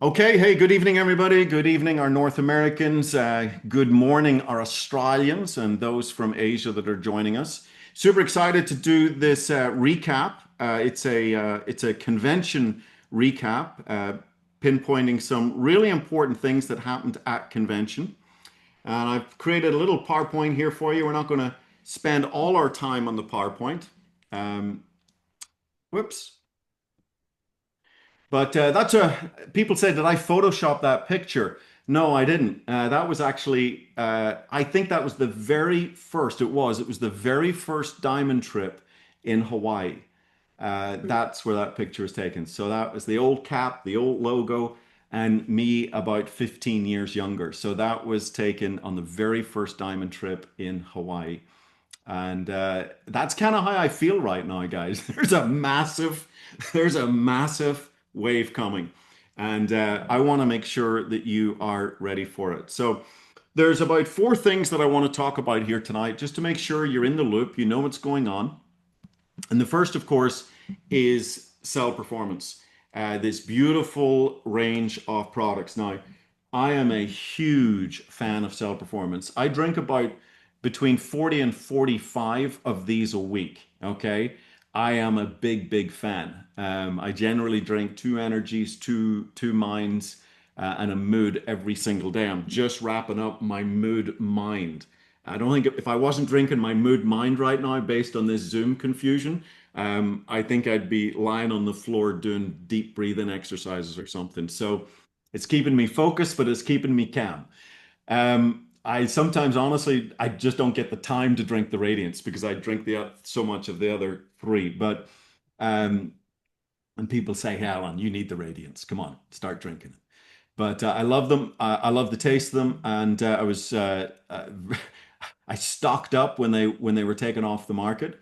Okay, hey, good evening, everybody. Good evening, our North Americans. Good morning, our Australians, and those from Asia that are joining us. Super excited to do this recap. It's a convention recap, pinpointing some really important things that happened at convention. And I've created a little PowerPoint here for you. We're not going to spend all our time on the PowerPoint. Um, Whoops. But that's a people say, did I Photoshop that picture? No, I didn't. That was actually, I think that was the very first, it was the very first diamond trip in Hawaii. That's where that picture was taken. So that was the old cap, the old logo, and me about 15 years younger. So that was taken on the very first diamond trip in Hawaii. And that's kind of how I feel right now, guys. There's a massive wave coming, and I want to make sure that you are ready for it. So there's about four things that I want to talk about here tonight, just to make sure you're in the loop, you know what's going on. And the first, of course, is cell performance. This beautiful range of products. Now, I am a huge fan of cell performance. I drink about between 40 and 45 of these a week. Okay. I am a big fan. I generally drink two energies, two minds, and a mood every single day. I'm just wrapping up my mood mind. I don't think if I wasn't drinking my mood mind right now based on this Zoom confusion, I think I'd be lying on the floor doing deep breathing exercises or something. So it's keeping me focused, but it's keeping me calm. I sometimes, honestly, I just don't get the time to drink the Radiance because I drink so much of the other three. But um, and people say, "Hey, Alan, you need the Radiance. Come on, start drinking it." But I love them. I love the taste of them, and I stocked up when they were taken off the market.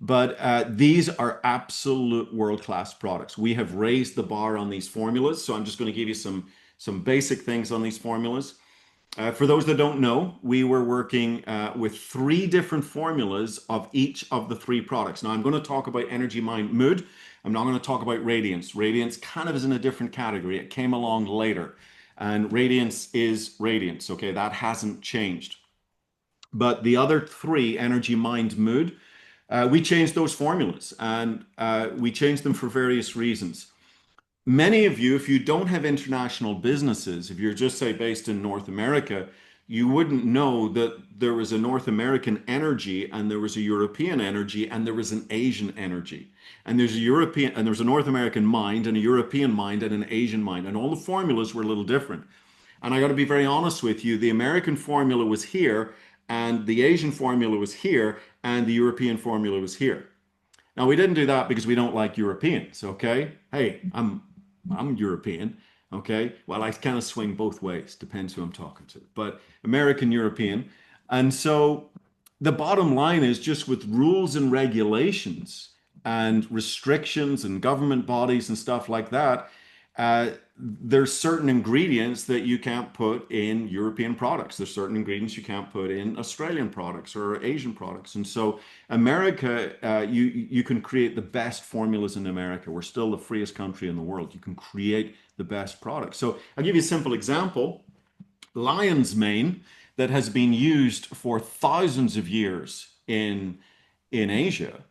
But these are absolute world-class products. We have raised the bar on these formulas, so I'm just going to give you some basic things on these formulas. For those that don't know, we were working with three different formulas of each of the three products. Now, I'm going to talk about Energy Mind Mood. I'm not going to talk about Radiance. Radiance kind of is in a different category. It came along later. And Radiance is Radiance. Okay, that hasn't changed. But the other three, Energy Mind Mood, we changed those formulas and we changed them for various reasons. Many of you, if you don't have international businesses, if you're just, say, based in North America, you wouldn't know that there was a North American energy and there was a European energy and there was an Asian energy. And there's a North American mind and a European mind and an Asian mind. And all the formulas were a little different. And I got to be very honest with you, the American formula was here and the Asian formula was here and the European formula was here. Now, we didn't do that because we don't like Europeans, okay? Hey, I'm European, okay? Well, I kind of swing both ways, depends who I'm talking to, but American, European. And so the bottom line is just with rules and regulations and restrictions and government bodies and stuff like that, there's certain ingredients that you can't put in European products. There's certain ingredients you can't put in Australian products or Asian products. And so America, you can create the best formulas in America. We're still the freest country in the world. You can create the best products. So I'll give you a simple example. Lion's mane that has been used for thousands of years in Asia.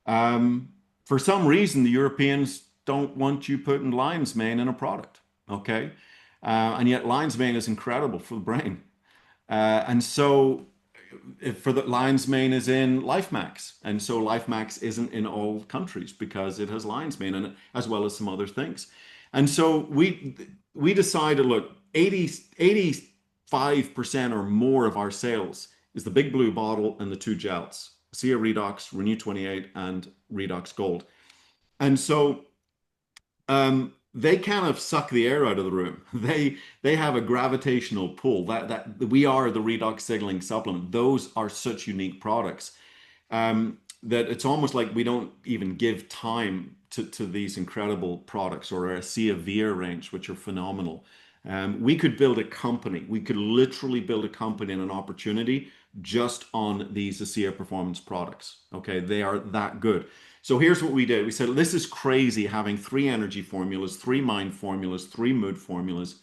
For some reason, the Europeans don't want you putting lion's mane in a product. Okay. And yet lion's mane is incredible for the brain. And so for the lion's mane is in Life Max. And so Life Max isn't in all countries because it has lion's mane in it, as well as some other things. And so we decided, look, 85% or more of our sales is the big blue bottle and the two gels, ASEA Redox, Renew 28, and Redox Gold. And so they kind of suck the air out of the room. They have a gravitational pull. That we are the redox signaling supplement. Those are such unique products that it's almost like we don't even give time to these incredible products or our ASEA Via range, which are phenomenal. We could build a company. We could literally build a company and an opportunity just on these ASEA performance products. Okay, they are that good. So here's what we did. We said, this is crazy having three energy formulas, three mind formulas, three mood formulas.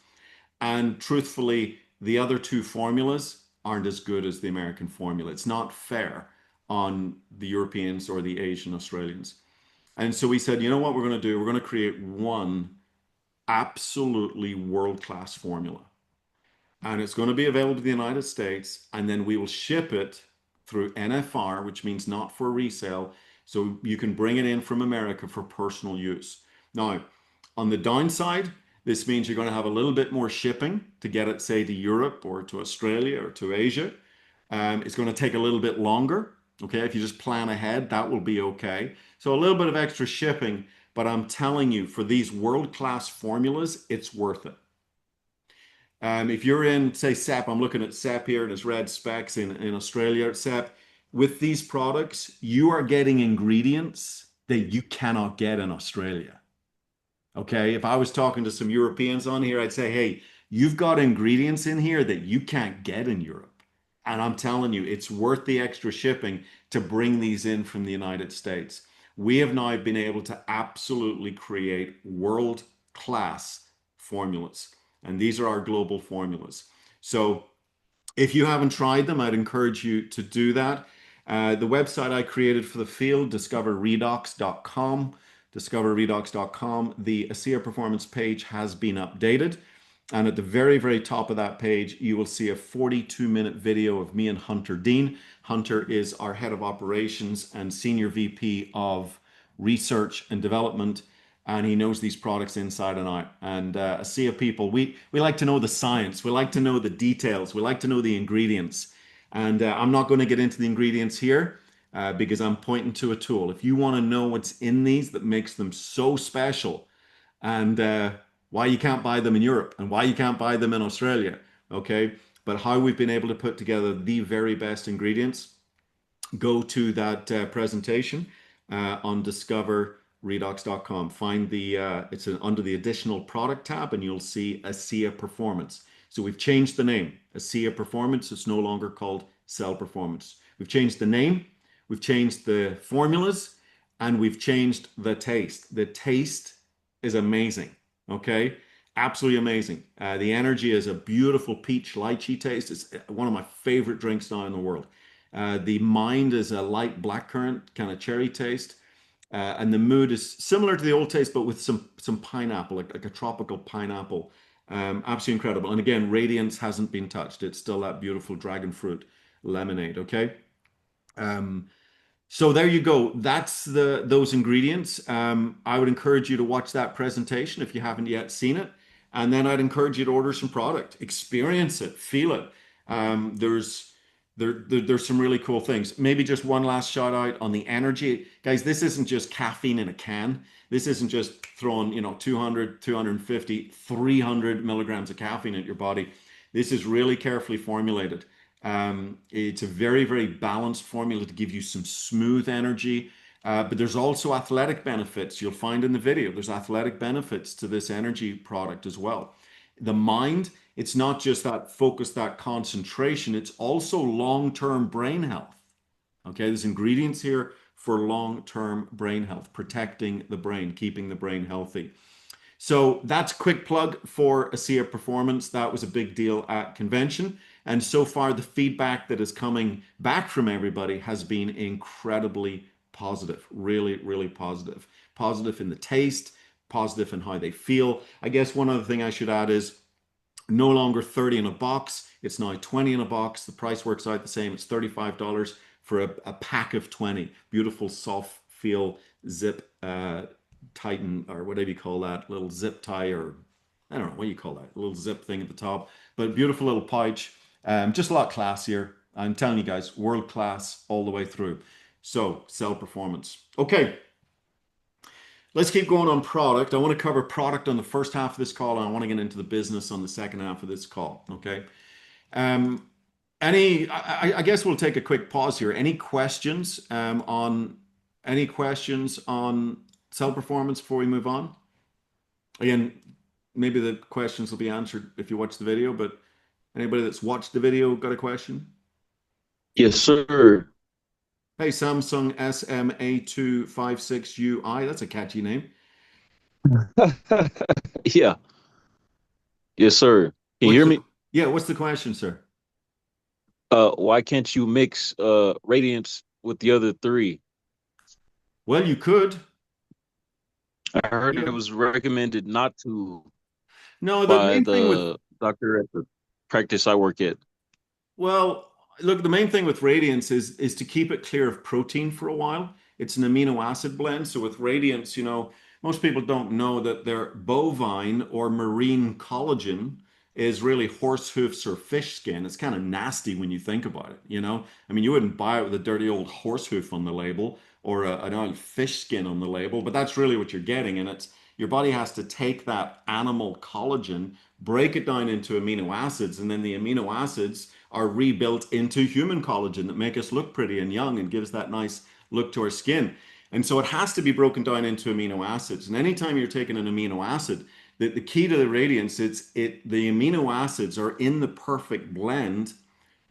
And truthfully, the other two formulas aren't as good as the American formula. It's not fair on the Europeans or the Asian Australians. And so we said, you know what we're going to do? We're going to create one absolutely world-class formula. And it's going to be available to the United States, and then we will ship it through NFR, which means not for resale. So you can bring it in from America for personal use. Now, on the downside, this means you're going to have a little bit more shipping to get it, say, to Europe or to Australia or to Asia. It's going to take a little bit longer. Okay, if you just plan ahead, that will be okay. So a little bit of extra shipping, but I'm telling you, for these world-class formulas, it's worth it. If you're in, say, Sept, I'm looking at Sept here and its red specs in Australia, Sept, with these products, you are getting ingredients that you cannot get in Australia. Okay, if I was talking to some Europeans on here, I'd say, hey, you've got ingredients in here that you can't get in Europe. And I'm telling you, it's worth the extra shipping to bring these in from the United States. We have now been able to absolutely create world-class formulas. And these are our global formulas. So if you haven't tried them, I'd encourage you to do that. The website I created for the field, discoverredox.com, discoverredox.com, the ASEA Performance page has been updated. And at the very, very top of that page, you will see a 42-minute video of me and Hunter Dean. Hunter is our head of operations and senior VP of research and development, and he knows these products inside and out. And ASEA people, we like to know the science. We like to know the details. We like to know the ingredients. And I'm not going to get into the ingredients here because I'm pointing to a tool. If you want to know what's in these that makes them so special, and why you can't buy them in Europe and why you can't buy them in Australia, okay? But how we've been able to put together the very best ingredients, go to that presentation on discoverredox.com. Find the, under the additional product tab, and you'll see ASEA Performance. So we've changed the name, ASEA Performance. It's no longer called Cell Performance. We've changed the name, we've changed the formulas, and we've changed the taste. The taste is amazing, okay? Absolutely amazing. The energy is a beautiful peach lychee taste. It's one of my favorite drinks now in the world. The mind is a light blackcurrant kind of cherry taste. And the mood is similar to the old taste, but with some pineapple, like a tropical pineapple. Absolutely incredible. And again, radiance hasn't been touched. It's still that beautiful dragon fruit lemonade, okay? So there you go. That's those ingredients. I would encourage you to watch that presentation if you haven't yet seen it. And then I'd encourage you to order some product, experience it, feel it. There's some really cool things. Maybe just one last shout out on the energy. Guys, this isn't just caffeine in a can. This isn't just throwing, 200, 250, 300 milligrams of caffeine at your body. This is really carefully formulated. It's a very, very balanced formula to give you some smooth energy. But there's also athletic benefits. You'll find in the video, there's athletic benefits to this energy product as well. The mind, it's not just that focus, that concentration, it's also long-term brain health. Okay, there's ingredients here for long-term brain health, protecting the brain, keeping the brain healthy. So that's a quick plug for ASEA Performance. That was a big deal at convention. And so far, the feedback that is coming back from everybody has been incredibly positive, really, really positive. Positive in the taste, positive in how they feel. I guess one other thing I should add is no longer 30 in a box. It's now 20 in a box. The price works out the same. It's $35 for a pack of 20. Beautiful, soft feel zip tighten, or whatever you call that, little zip tie, or I don't know what you call that, a little zip thing at the top, but beautiful little pouch. Just a lot classier. I'm telling you guys, world class all the way through. So, Cell Performance. Okay, let's keep going on product. I want to cover product on the first half of this call, and I want to get into the business on the second half of this call. Okay. Um, I guess we'll take a quick pause here. Any questions on Cell Performance before we move on? Again, maybe the questions will be answered if you watch the video, but anybody that's watched the video got a question? Yes, sir. Hey, Samsung SMA256UI. That's a catchy name. Yeah. Yes, sir. Can you What's hear the me? yeah, what's the question, sir? Why can't you mix Radiance with the other three? Well, you could. I heard it Yeah. was recommended not to No, the by main thing with the doctor at the practice I work at. Well, look, the main thing with Radiance is to keep it clear of protein for a while. It's an amino acid blend. So with Radiance, most people don't know that their bovine or marine collagen is really horse hoofs or fish skin. It's kind of nasty when you think about it. I mean, you wouldn't buy it with a dirty old horse hoof on the label or an old fish skin on the label, but that's really what you're getting. And it's your body has to take that animal collagen, break it down into amino acids, and then the amino acids are rebuilt into human collagen that make us look pretty and young and gives that nice look to our skin. And so it has to be broken down into amino acids. And anytime you're taking an amino acid, the key to the radiance, the amino acids are in the perfect blend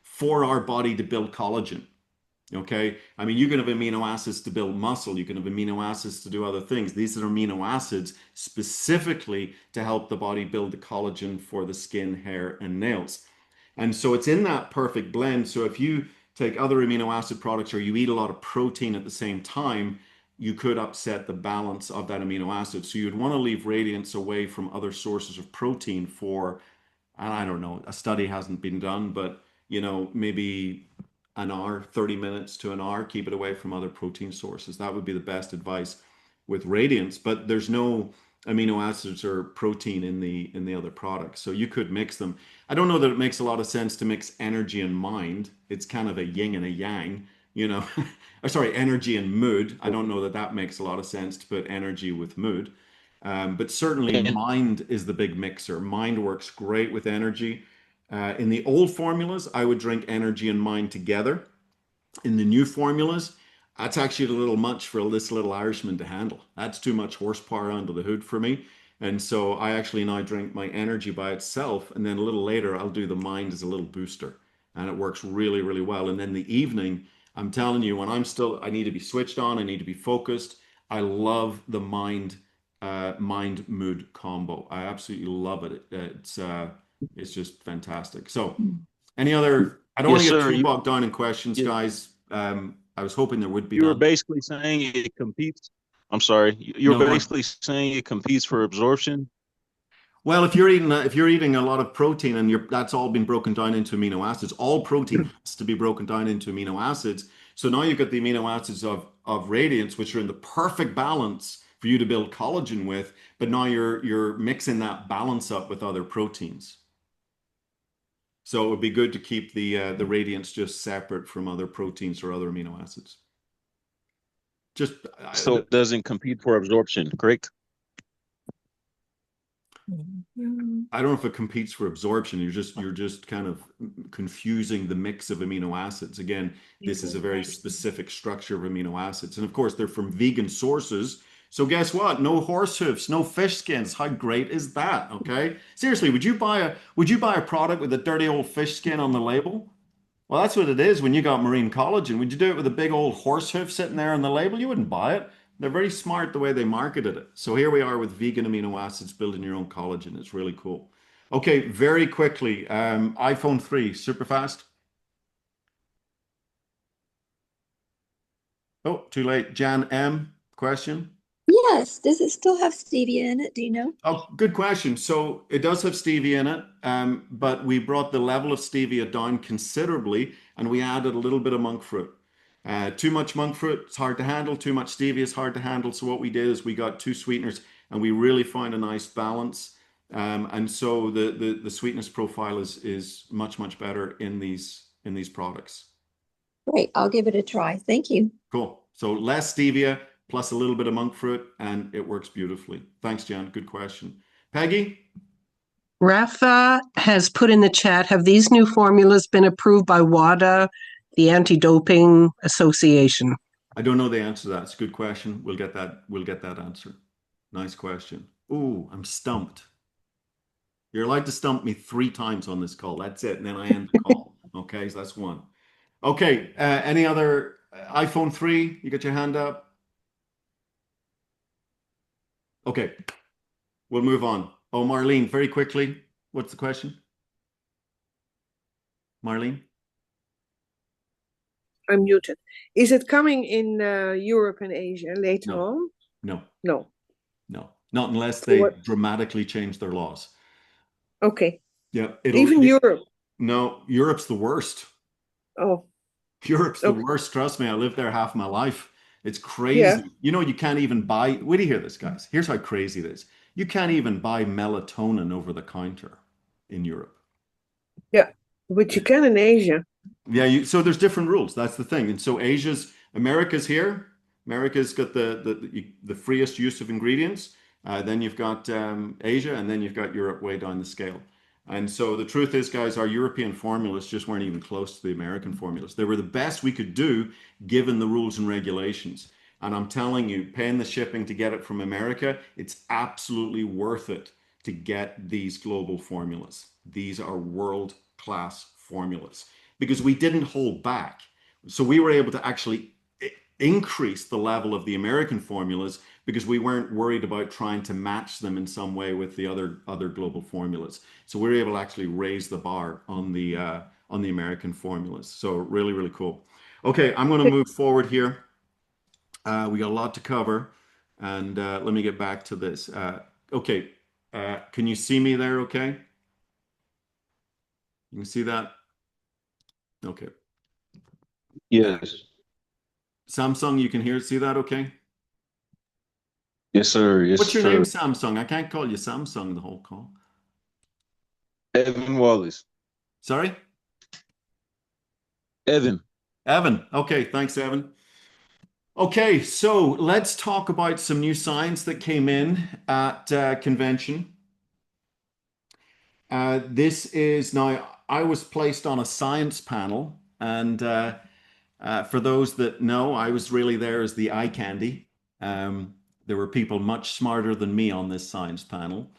for our body to build collagen. Okay. I mean, you can have amino acids to build muscle. You can have amino acids to do other things. These are amino acids specifically to help the body build the collagen for the skin, hair, and nails. And so it's in that perfect blend. So if you take other amino acid products or you eat a lot of protein at the same time, you could upset the balance of that amino acid. So you'd want to leave radiance away from other sources of protein for, I don't know, a study hasn't been done, but maybe an hour, 30 minutes to an hour, keep it away from other protein sources. That would be the best advice with radiance, but there's no amino acids or protein in the other products. So you could mix them. I don't know that it makes a lot of sense to mix energy and mind. It's kind of a yin and a yang, you know. Or sorry, energy and mood. I don't know that that makes a lot of sense to put energy with mood. But certainly, And mind is the big mixer. Mind works great with energy. In the old formulas, I would drink energy and mind together. In the new formulas, that's actually a little much for this little Irishman to handle. That's too much horsepower under the hood for me. And so I actually now drink my energy by itself. And then a little later, I'll do the mind as a little booster. And it works really, really well. And then the evening, I'm telling you, when I need to be switched on, I need to be focused. I love the mind mood combo. I absolutely love it. It's just fantastic. So, any other? I don't want yes, to get sir. too bogged down in questions, You guys. I was hoping there would be you were none. basically saying it competes. I'm sorry. You were No, go on. basically saying it competes for absorption. Well, if you're eating a lot of protein and that's all been broken down into amino acids, all protein has to be broken down into amino acids. So now you've got the amino acids of radiance, which are in the perfect balance for you to build collagen with. But now you're mixing that balance up with other proteins. So it would be good to keep the radiance just separate from other proteins or other amino acids. Just So it doesn't compete for absorption, correct? I don't know if it competes for absorption. You're just kind of confusing the mix of amino acids. Again, this is a very specific structure of amino acids. And of course, they're from vegan sources. So guess what? No horse hoofs, no fish skins. How great is that? Okay? Seriously, would you buy a product with a dirty old fish skin on the label? Well, that's what it is when you got marine collagen. Would you do it with a big old horse hoof sitting there on the label? You wouldn't buy it. They're very smart the way they marketed it. So here we are with vegan amino acids building your own collagen. It's really cool. Okay, very quickly, iPhone 3, super fast. Oh, too late. Jan M, question. Yes, does it still have stevia in it? Do you know? Oh, good question. So it does have stevia in it, but we brought the level of stevia down considerably, and we added a little bit of monk fruit. Too much monk fruit, it's hard to handle. Too much stevia is hard to handle. So what we did is we got two sweeteners, and we really found a nice balance. And so the sweetness profile is much better in these products. Great, I'll give it a try. Thank you. Cool. So less stevia plus a little bit of monk fruit, and it works beautifully. Thanks, Jan. Good question. Peggy? Rafa has put in the chat, have these new formulas been approved by WADA, the Anti-Doping Association? I don't know the answer to that. It's a good question. We'll get that. We'll get that answer. Nice question. Ooh, I'm stumped. You're allowed to stump me 3 times on this call. That's it. And then I end the call. Okay, so that's one. Okay. Any other iPhone 3, you got your hand up? Okay, we'll move on. Oh, Marlene, very quickly, what's the question? Marlene? I'm muted. Is it coming in Europe and Asia later No. on? No, No. no, not unless So they what? dramatically change their laws. Okay. Yeah, Even Europe. no, Europe's the worst. Oh, Europe's the okay. worst. Trust me, I lived there half my life. It's Yeah. crazy. You know, you can't even buy, wait do you hear this, guys? Here's how crazy it is. You can't even buy melatonin over the counter in Europe. Yeah. But you can in Asia. Yeah, so there's different rules. That's the thing. And so America's here. America's got the freest use of ingredients. Then you've got Asia, and then you've got Europe way down the scale. And so the truth is, guys, our European formulas just weren't even close to the American formulas. They were the best we could do given the rules and regulations. And I'm telling you, paying the shipping to get it from America, it's absolutely worth it to get these global formulas. These are world-class formulas because we didn't hold back. So we were able to actually increase the level of the American formulas because we weren't worried about trying to match them in some way with the other global formulas. So we were able to actually raise the bar on the American formulas. So really, really cool. Okay, I'm going to move forward here. We got a lot to cover, and let me get back to this. Okay, can you see me there? Okay, you can see that. Okay. Yes. Samsung, you can see that okay? Yes, sir. Yes, What's your name, sir. Samsung? I can't call you Samsung the whole call. Evan Wallace. Sorry? Evan. Evan. Okay, thanks, Evan. Okay, so let's talk about some new science that came in at convention. This is now, I was placed on a science panel, and for those that know, I was really there as the eye candy. There were people much smarter than me on this science panel.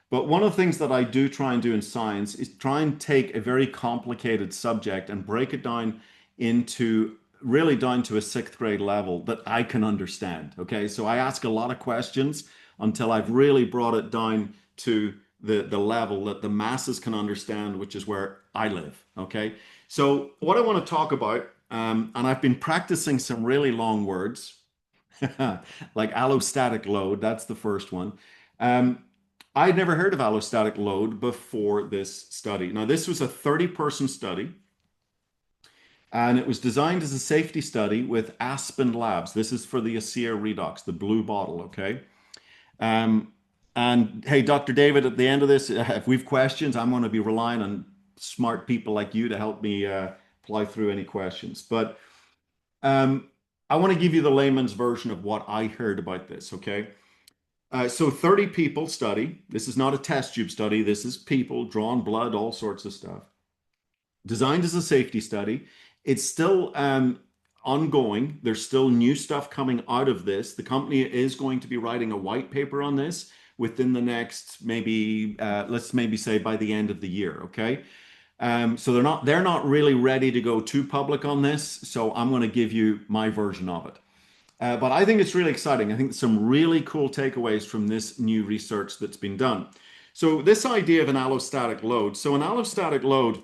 But one of the things that I do try and do in science is try and take a very complicated subject and break it down into really down to a sixth grade level that I can understand. Okay, so I ask a lot of questions until I've really brought it down to the level that the masses can understand, which is where I live. Okay, so what I want to talk about, and I've been practicing some really long words, like allostatic load. That's the first one. Um, I'd never heard of allostatic load before this study. Now, this was a 30-person study, and it was designed as a safety study with Aspen Labs. This is for the ASEA Redox, the blue bottle, okay? Um, and hey, Dr. David, at the end of this, if we've questions, I'm going to be relying on smart people like you to help me plow through any questions. But I want to give you the layman's version of what I heard about this, okay? So 30 people study. This is not a test tube study. This is people, drawn blood, all sorts of stuff. Designed as a safety study. It's still ongoing. There's still new stuff coming out of this. The company is going to be writing a white paper on this within the next maybe, let's maybe say by the end of the year, okay? So they're not really ready to go too public on this. So I'm going to give you my version of it. But I think it's really exciting. I think there's some really cool takeaways from this new research that's been done. So this idea of an allostatic load. So an allostatic load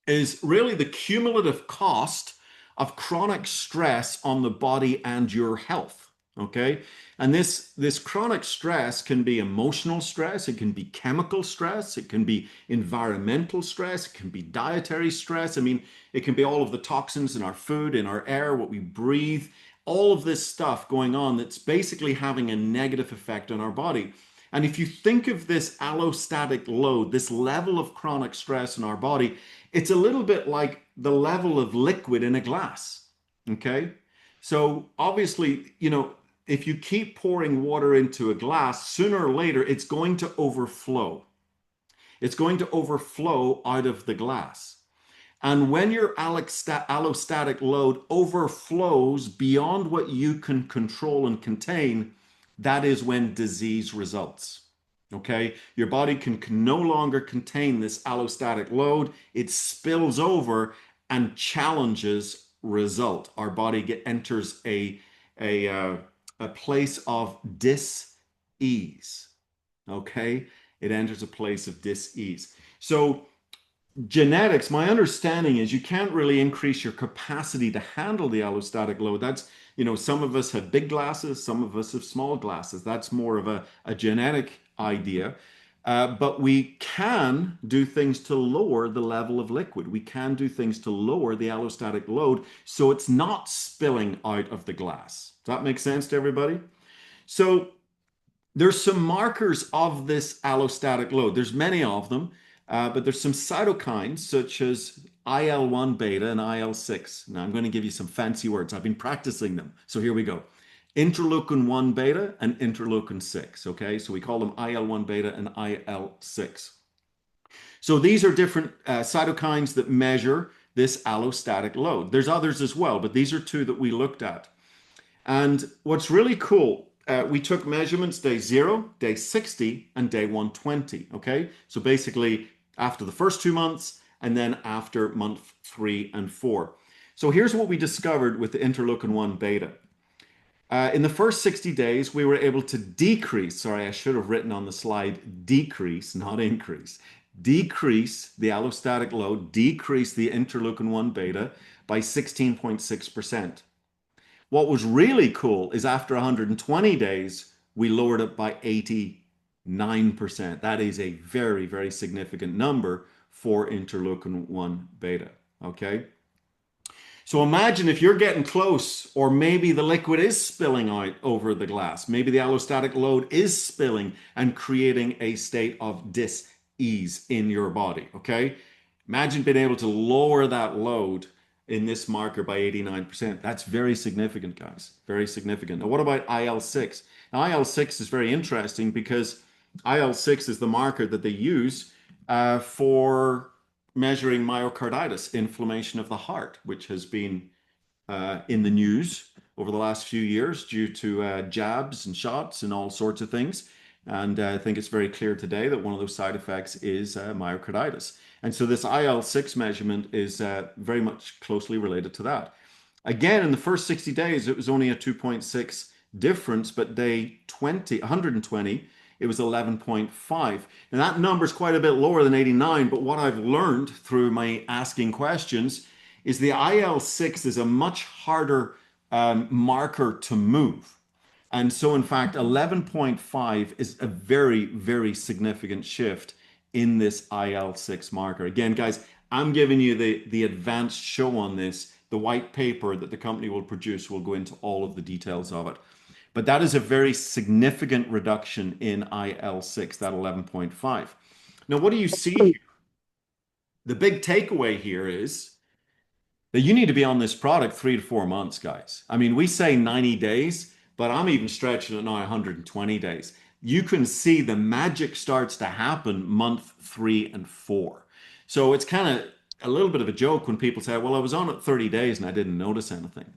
is really the cumulative cost of chronic stress on the body and your health. Okay. And this chronic stress can be emotional stress, it can be chemical stress, it can be environmental stress, it can be dietary stress. I mean, it can be all of the toxins in our food, in our air, what we breathe, all of this stuff going on that's basically having a negative effect on our body. And if you think of this allostatic load, this level of chronic stress in our body, it's a little bit like the level of liquid in a glass. Okay. So obviously, if you keep pouring water into a glass, sooner or later, it's going to overflow. It's going to overflow out of the glass. And when your allostatic load overflows beyond what you can control and contain, that is when disease results. Okay, your body can no longer contain this allostatic load. It spills over and challenges result. Our body enters a place of dis-ease. Okay, it enters a place of dis-ease. So genetics, my understanding is you can't really increase your capacity to handle the allostatic load. That's, some of us have big glasses, some of us have small glasses. That's more of a genetic idea. But we can do things to lower the level of liquid. We can do things to lower the allostatic load so it's not spilling out of the glass. Does that make sense to everybody? So there's some markers of this allostatic load. There's many of them, but there's some cytokines such as IL-1 beta and IL-6. Now I'm going to give you some fancy words. I've been practicing them. So here we go. Interleukin-1 beta and interleukin-6. Okay, so we call them IL-1 beta and IL-6. So these are different cytokines that measure this allostatic load. There's others as well, but these are two that we looked at. And what's really cool, we took measurements day 0, day 60, and day 120, okay? So basically after the first 2 months and then after month 3 and 4. So here's what we discovered with the interleukin-1 beta. In the first 60 days, we were able to decrease, sorry, I should have written on the slide, decrease, not increase, decrease the allostatic load, decrease the interleukin-1 beta by 16.6%. What was really cool is after 120 days, we lowered it by 89%. That is a very, very significant number for interleukin-1 beta, okay? So imagine if you're getting close, or maybe the liquid is spilling out over the glass. Maybe the allostatic load is spilling and creating a state of dis-ease in your body, okay? Imagine being able to lower that load in this marker by 89%. That's very significant, guys, very significant. Now, what about IL-6? Now, IL-6 is very interesting because IL-6 is the marker that they use for measuring myocarditis, inflammation of the heart, which has been in the news over the last few years due to jabs and shots and all sorts of things. And I think it's very clear today that one of those side effects is myocarditis. And so this IL-6 measurement is very much closely related to that. Again, in the first 60 days, it was only a 2.6 difference, but day 120, it was 11.5. And that number is quite a bit lower than 89, but what I've learned through my asking questions is the IL-6 is a much harder marker to move. And so in fact, 11.5 is a very, very significant shift in this IL-6 marker. Again, guys, I'm giving you the advanced show on this. The white paper that the company will produce will go into all of the details of it. But that is a very significant reduction in IL-6, that 11.5. Now, what do you see here? The big takeaway here is that you need to be on this product 3 to 4 months, guys. I mean, we say 90 days, but I'm even stretching it now 120 days. You can see the magic starts to happen month 3 and 4. So it's kind of a little bit of a joke when people say, well, I was on it 30 days and I didn't notice anything.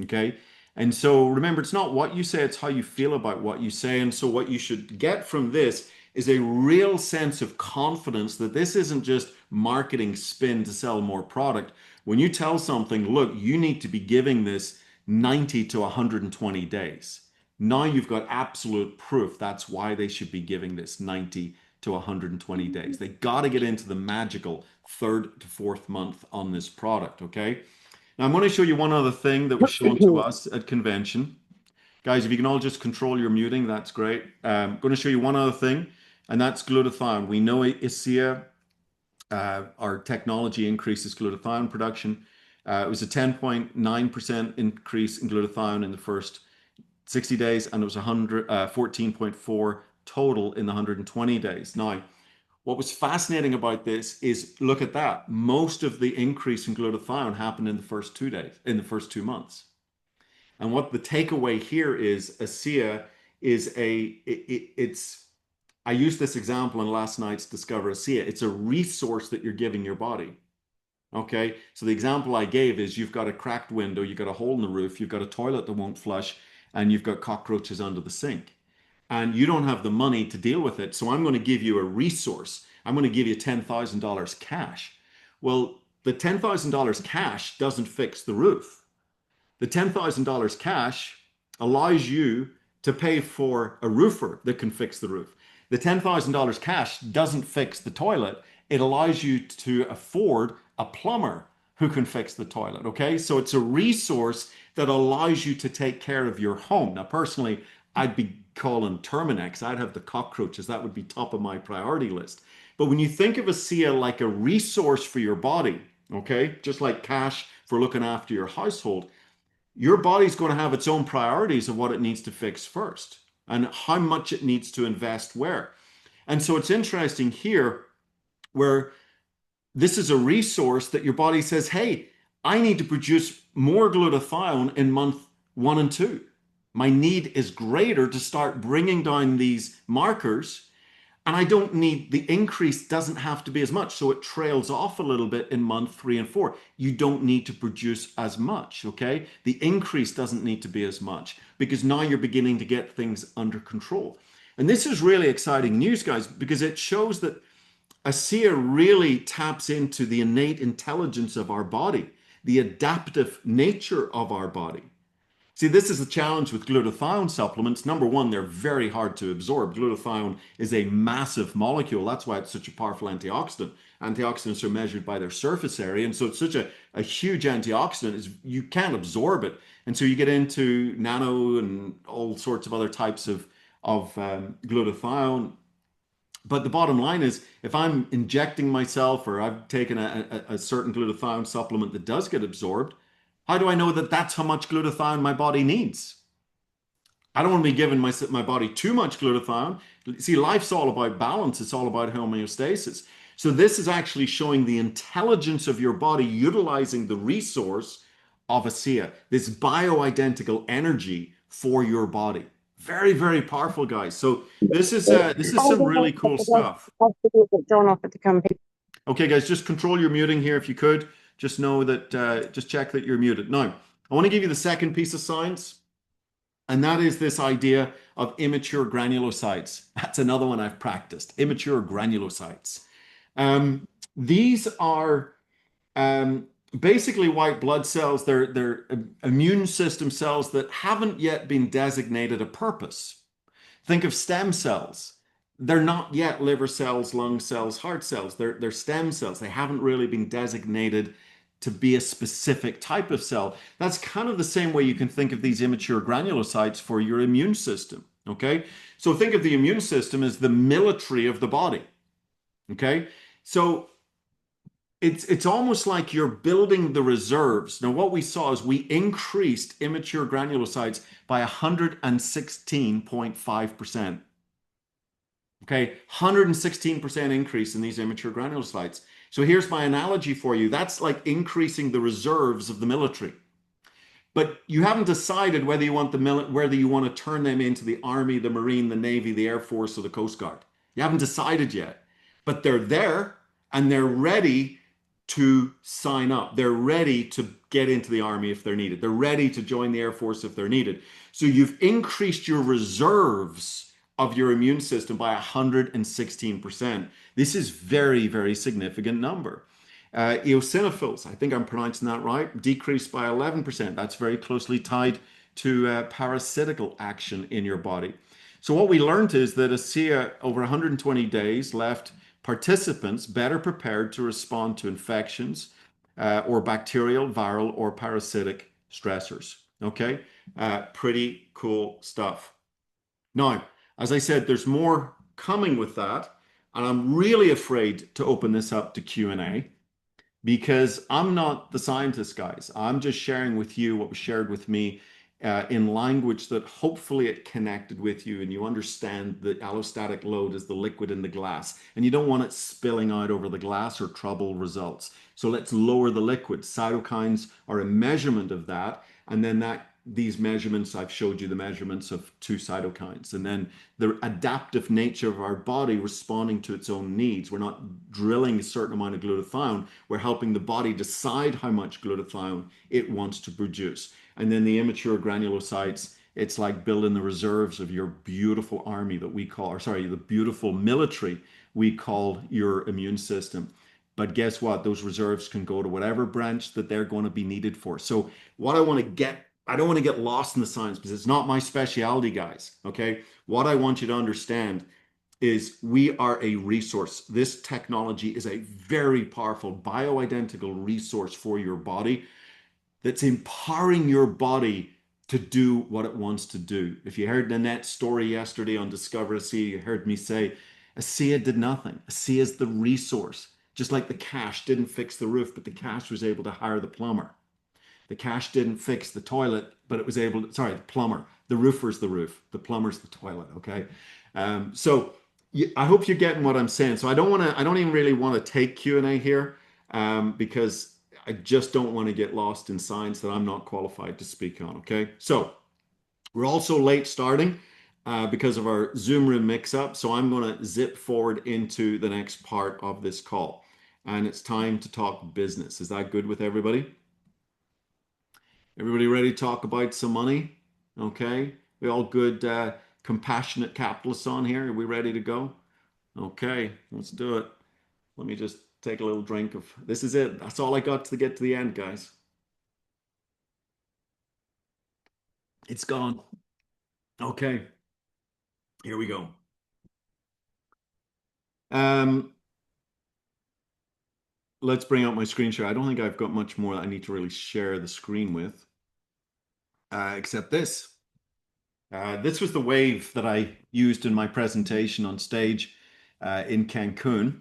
Okay. And so remember, it's not what you say, it's how you feel about what you say. And so what you should get from this is a real sense of confidence that this isn't just marketing spin to sell more product. When you tell something, look, you need to be giving this 90 to 120 days. Now you've got absolute proof. That's why they should be giving this 90 to 120 days. They got to get into the magical 3rd to 4th month on this product, okay? Now I'm going to show you one other thing that was shown to us at convention. Guys, if you can all just control your muting, that's great. I'm going to show you one other thing, and that's glutathione. We know ASEA, our technology increases glutathione production. It was a 10.9% increase in glutathione in the first 60 days, and it was 14.4 total in the 120 days. Now, what was fascinating about this is, look at that. Most of the increase in glutathione happened in the first 2 days, in the first 2 months. And what the takeaway here is, ASEA is I used this example in last night's Discover ASEA. It's a resource that you're giving your body. Okay, so the example I gave is you've got a cracked window, you've got a hole in the roof, you've got a toilet that won't flush, and you've got cockroaches under the sink. And you don't have the money to deal with it. So I'm going to give you a resource. I'm going to give you $10,000 cash. Well, the $10,000 cash doesn't fix the roof. The $10,000 cash allows you to pay for a roofer that can fix the roof. The $10,000 cash doesn't fix the toilet. It allows you to afford a plumber who can fix the toilet, okay? So it's a resource that allows you to take care of your home. Now, personally, I'd be calling Terminex. I'd have the cockroaches. That would be top of my priority list. But when you think of ASEA like a resource for your body, okay, just like cash for looking after your household, your body's going to have its own priorities of what it needs to fix first and how much it needs to invest where. And so it's interesting here where this is a resource that your body says, hey, I need to produce more glutathione in month 1 and 2. My need is greater to start bringing down these markers, and I don't need, the increase doesn't have to be as much. So it trails off a little bit in month 3 and 4. You don't need to produce as much, okay? The increase doesn't need to be as much because now you're beginning to get things under control. And this is really exciting news, guys, because it shows that ASEA really taps into the innate intelligence of our body, the adaptive nature of our body. See, this is the challenge with glutathione supplements. Number one, they're very hard to absorb. Glutathione is a massive molecule. That's why it's such a powerful antioxidant. Antioxidants are measured by their surface area. And so it's such a huge antioxidant, is you can't absorb it. And so you get into nano and all sorts of other types of glutathione. But the bottom line is, if I'm injecting myself or I've taken a certain glutathione supplement that does get absorbed, how do I know that that's how much glutathione my body needs? I don't want to be giving my body too much glutathione. See, life's all about balance. It's all about homeostasis. So this is actually showing the intelligence of your body utilizing the resource of ASEA, this bioidentical energy for your body. Very, very powerful, guys. So this is some really cool stuff. Okay, guys, just control your muting here if you could. Just know that, just check that you're muted. Now, I want to give you the second piece of science, and that is this idea of immature granulocytes. That's another one I've practiced, immature granulocytes. These are basically white blood cells. They're immune system cells that haven't yet been designated a purpose. Think of stem cells. They're not yet liver cells, lung cells, heart cells. They're stem cells. They haven't really been designated to be a specific type of cell. That's kind of the same way you can think of these immature granulocytes for your immune system, okay? So think of the immune system as the military of the body, okay? So it's almost like you're building the reserves. Now, what we saw is we increased immature granulocytes by 116.5%. Okay, 116% increase in these immature granulocytes. So here's my analogy for you. That's like increasing the reserves of the military. But you haven't decided whether you want whether you want to turn them into the Army, the Marine, the Navy, the Air Force, or the Coast Guard. You haven't decided yet. But they're there and they're ready to sign up. They're ready to get into the Army if they're needed. They're ready to join the Air Force if they're needed. So you've increased your reserves of your immune system by 116%. This is very, very significant number. Eosinophils, I think I'm pronouncing that right, decreased by 11%. That's very closely tied to parasitical action in your body. So what we learned is that ASEA over 120 days left participants better prepared to respond to infections or bacterial, viral, or parasitic stressors. Okay, pretty cool stuff. Now, as I said, there's more coming with that, and I'm really afraid to open this up to Q&A because I'm not the scientist, guys. I'm just sharing with you what was shared with me in language that hopefully it connected with you and you understand the allostatic load is the liquid in the glass, and you don't want it spilling out over the glass or trouble results. So let's lower the liquid. Cytokines are a measurement of that, and then these measurements, I've showed you the measurements of 2 cytokines, and then the adaptive nature of our body responding to its own needs. We're not drilling a certain amount of glutathione. We're helping the body decide how much glutathione it wants to produce. And then the immature granulocytes, it's like building the reserves of your beautiful army that we call, or sorry, the beautiful military we call your immune system. But guess what? Those reserves can go to whatever branch that they're going to be needed for. So what I want to get, I don't want to get lost in the science because it's not my specialty, guys. Okay. What I want you to understand is we are a resource. This technology is a very powerful bioidentical resource for your body that's empowering your body to do what it wants to do. If you heard Nanette's story yesterday on Discover ASEA, you heard me say, ASEA did nothing. ASEA is the resource. Just like the cash didn't fix the roof, but the cash was able to hire the plumber. The cash didn't fix the toilet, but it was able to, sorry, the plumber. The roofer's the roof. The plumber's the toilet, okay? I hope you're getting what I'm saying. So I don't even really want to take Q&A here because I just don't want to get lost in science that I'm not qualified to speak on, okay? So we're also late starting because of our Zoom room mix-up. So I'm going to zip forward into the next part of this call. And it's time to talk business. Is that good with everybody? Everybody ready to talk about some money? Okay. We all good, compassionate capitalists on here? Are we ready to go? Okay, let's do it. Let me just take a little drink of, this is it. That's all I got to get to the end, guys. It's gone. Okay, here we go. Let's bring up my screen share. I don't think I've got much more that I need to really share the screen with, except this. This was the wave that I used in my presentation on stage in Cancun.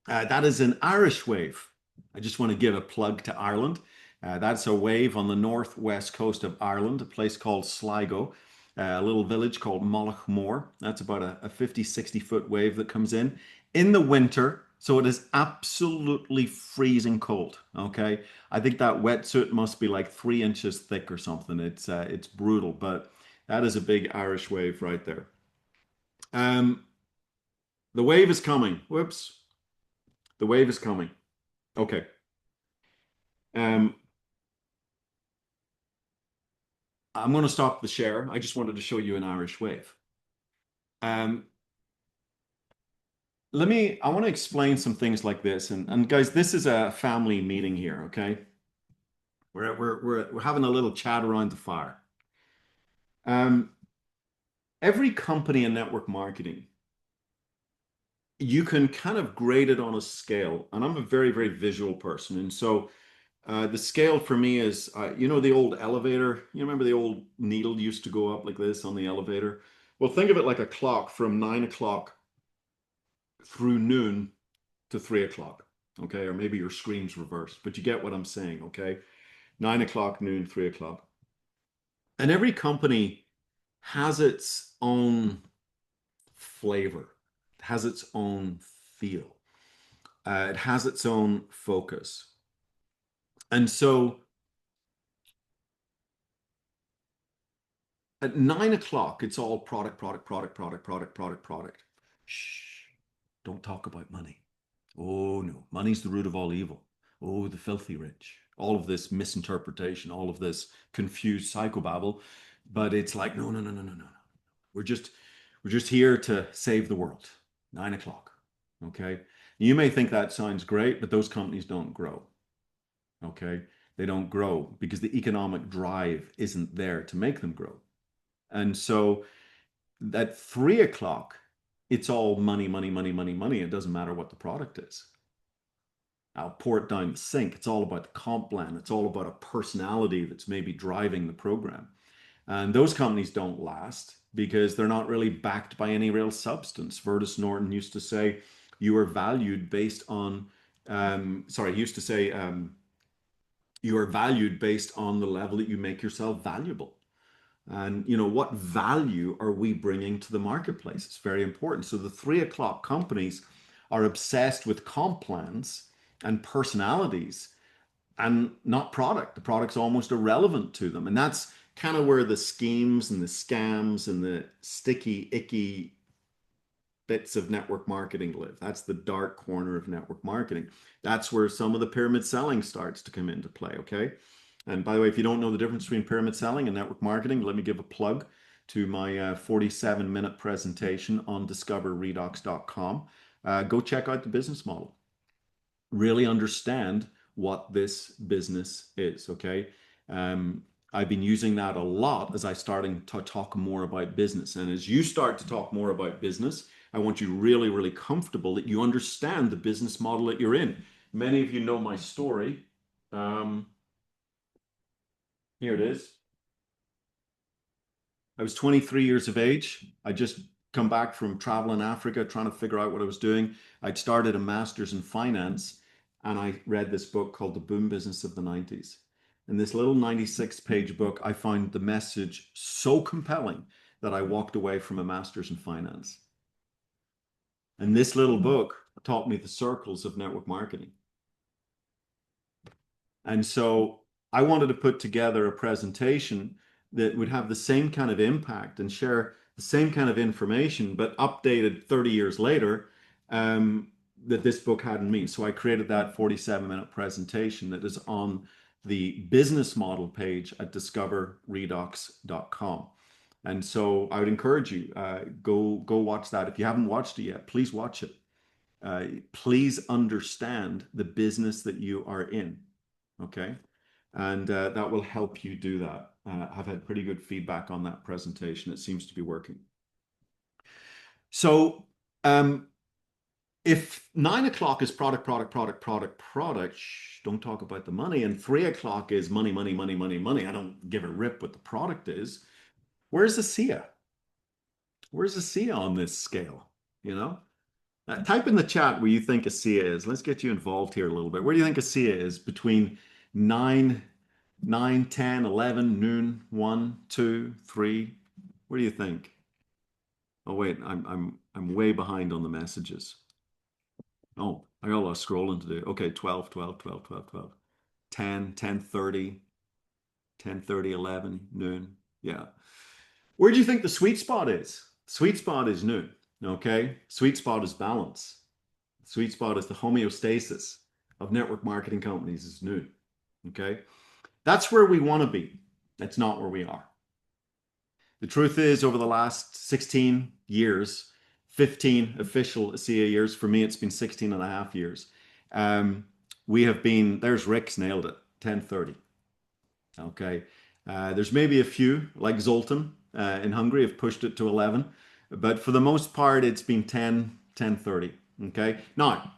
That is an Irish wave. I just want to give a plug to Ireland. That's a wave on the northwest coast of Ireland, a place called Sligo, a little village called Moor. That's about a 50, 60-foot wave that comes in the winter. So it is absolutely freezing cold, okay? I think that wetsuit must be like 3 inches thick or something. It's brutal, but that is a big Irish wave right there. The wave is coming. Whoops. The wave is coming. Okay. I'm going to stop the share. I just wanted to show you an Irish wave. I want to explain some things like this. And guys, this is a family meeting here, okay? We're having a little chat around the fire. Every company in network marketing, you can kind of grade it on a scale. And I'm a very, very visual person. And so the scale for me is, you know, the old elevator. You remember the old needle used to go up like this on the elevator? Well, think of it like a clock from 9 o'clock through noon to 3 o'clock, okay? Or maybe your screen's reversed, but you get what I'm saying, okay? 9 o'clock, noon, 3 o'clock. And every company has its own flavor, it has its own feel, it has its own focus. And so at 9 o'clock, it's all product. Shh, don't talk about money. Oh no, money's the root of all evil. Oh, the filthy rich. All of this misinterpretation, all of this confused psychobabble. But it's like, no. We're just here to save the world. 9 o'clock. Okay. You may think that sounds great, but those companies don't grow. Okay. They don't grow because the economic drive isn't there to make them grow. And so at 3 o'clock, it's all money. It doesn't matter what the product is. I'll pour it down the sink. It's all about the comp plan. It's all about a personality that's maybe driving the program. And those companies don't last because they're not really backed by any real substance. Virtus Norton used to say, you are valued based on, you are valued based on the level that you make yourself valuable. And, you know, what value are we bringing to the marketplace? It's very important. So the 3 o'clock companies are obsessed with comp plans and personalities and not product. The product's almost irrelevant to them. And that's kind of where the schemes and the scams and the sticky, icky bits of network marketing live. That's the dark corner of network marketing. That's where some of the pyramid selling starts to come into play, okay? And by the way, if you don't know the difference between pyramid selling and network marketing, let me give a plug to my 47-minute presentation on discoverredox.com. Go check out the business model. really understand what this business is, okay? I've been using that a lot as I starting to talk more about business. And as you start to talk more about business, I want you really, really comfortable that you understand the business model that you're in. Many of you know my story. Here it is. I was 23 years of age. I just come back from traveling Africa, trying to figure out what I was doing. I'd started a master's in finance, and I read this book called The Boom Business of the 90s. In this little 96-page book, I found the message so compelling that I walked away from a master's in finance. And this little book taught me the circles of network marketing. And so I wanted to put together a presentation that would have the same kind of impact and share the same kind of information, but updated 30 years later, that this book hadn't been. So I created that 47-minute presentation that is on the business model page at discoverredox.com. And so I would encourage you, go watch that. If you haven't watched it yet, please watch it. Please understand the business that you are in, okay? And that will help you do that. I've had pretty good feedback on that presentation. It seems to be working. So if 9 o'clock is product, shh, don't talk about the money, and 3 o'clock is money, I don't give a rip what the product is. Where's ASEA? Where's ASEA on this scale? You know? Type in the chat where you think ASEA is. Let's get you involved here a little bit. Where do you think ASEA is between 9, 10, 11, noon, 1, 2, 3? What do you think? Oh wait, I'm way behind on the messages. Oh, I got a lot of scrolling to do. Okay, 12, 10, 10:30, 11, noon. Yeah. Where do you think the sweet spot is? Sweet spot is noon, okay? Sweet spot is balance. Sweet spot is the homeostasis of network marketing companies is noon, okay? That's where we want to be. That's not where we are. The truth is, over the last 16 years, 15 official ASEA years, for me, it's been 16 and a half years. We have been, there's Rick's nailed it, 10:30. Okay. There's maybe a few, like Zoltan in Hungary, have pushed it to 11. But for the most part, it's been 10, 10:30. Okay. Now,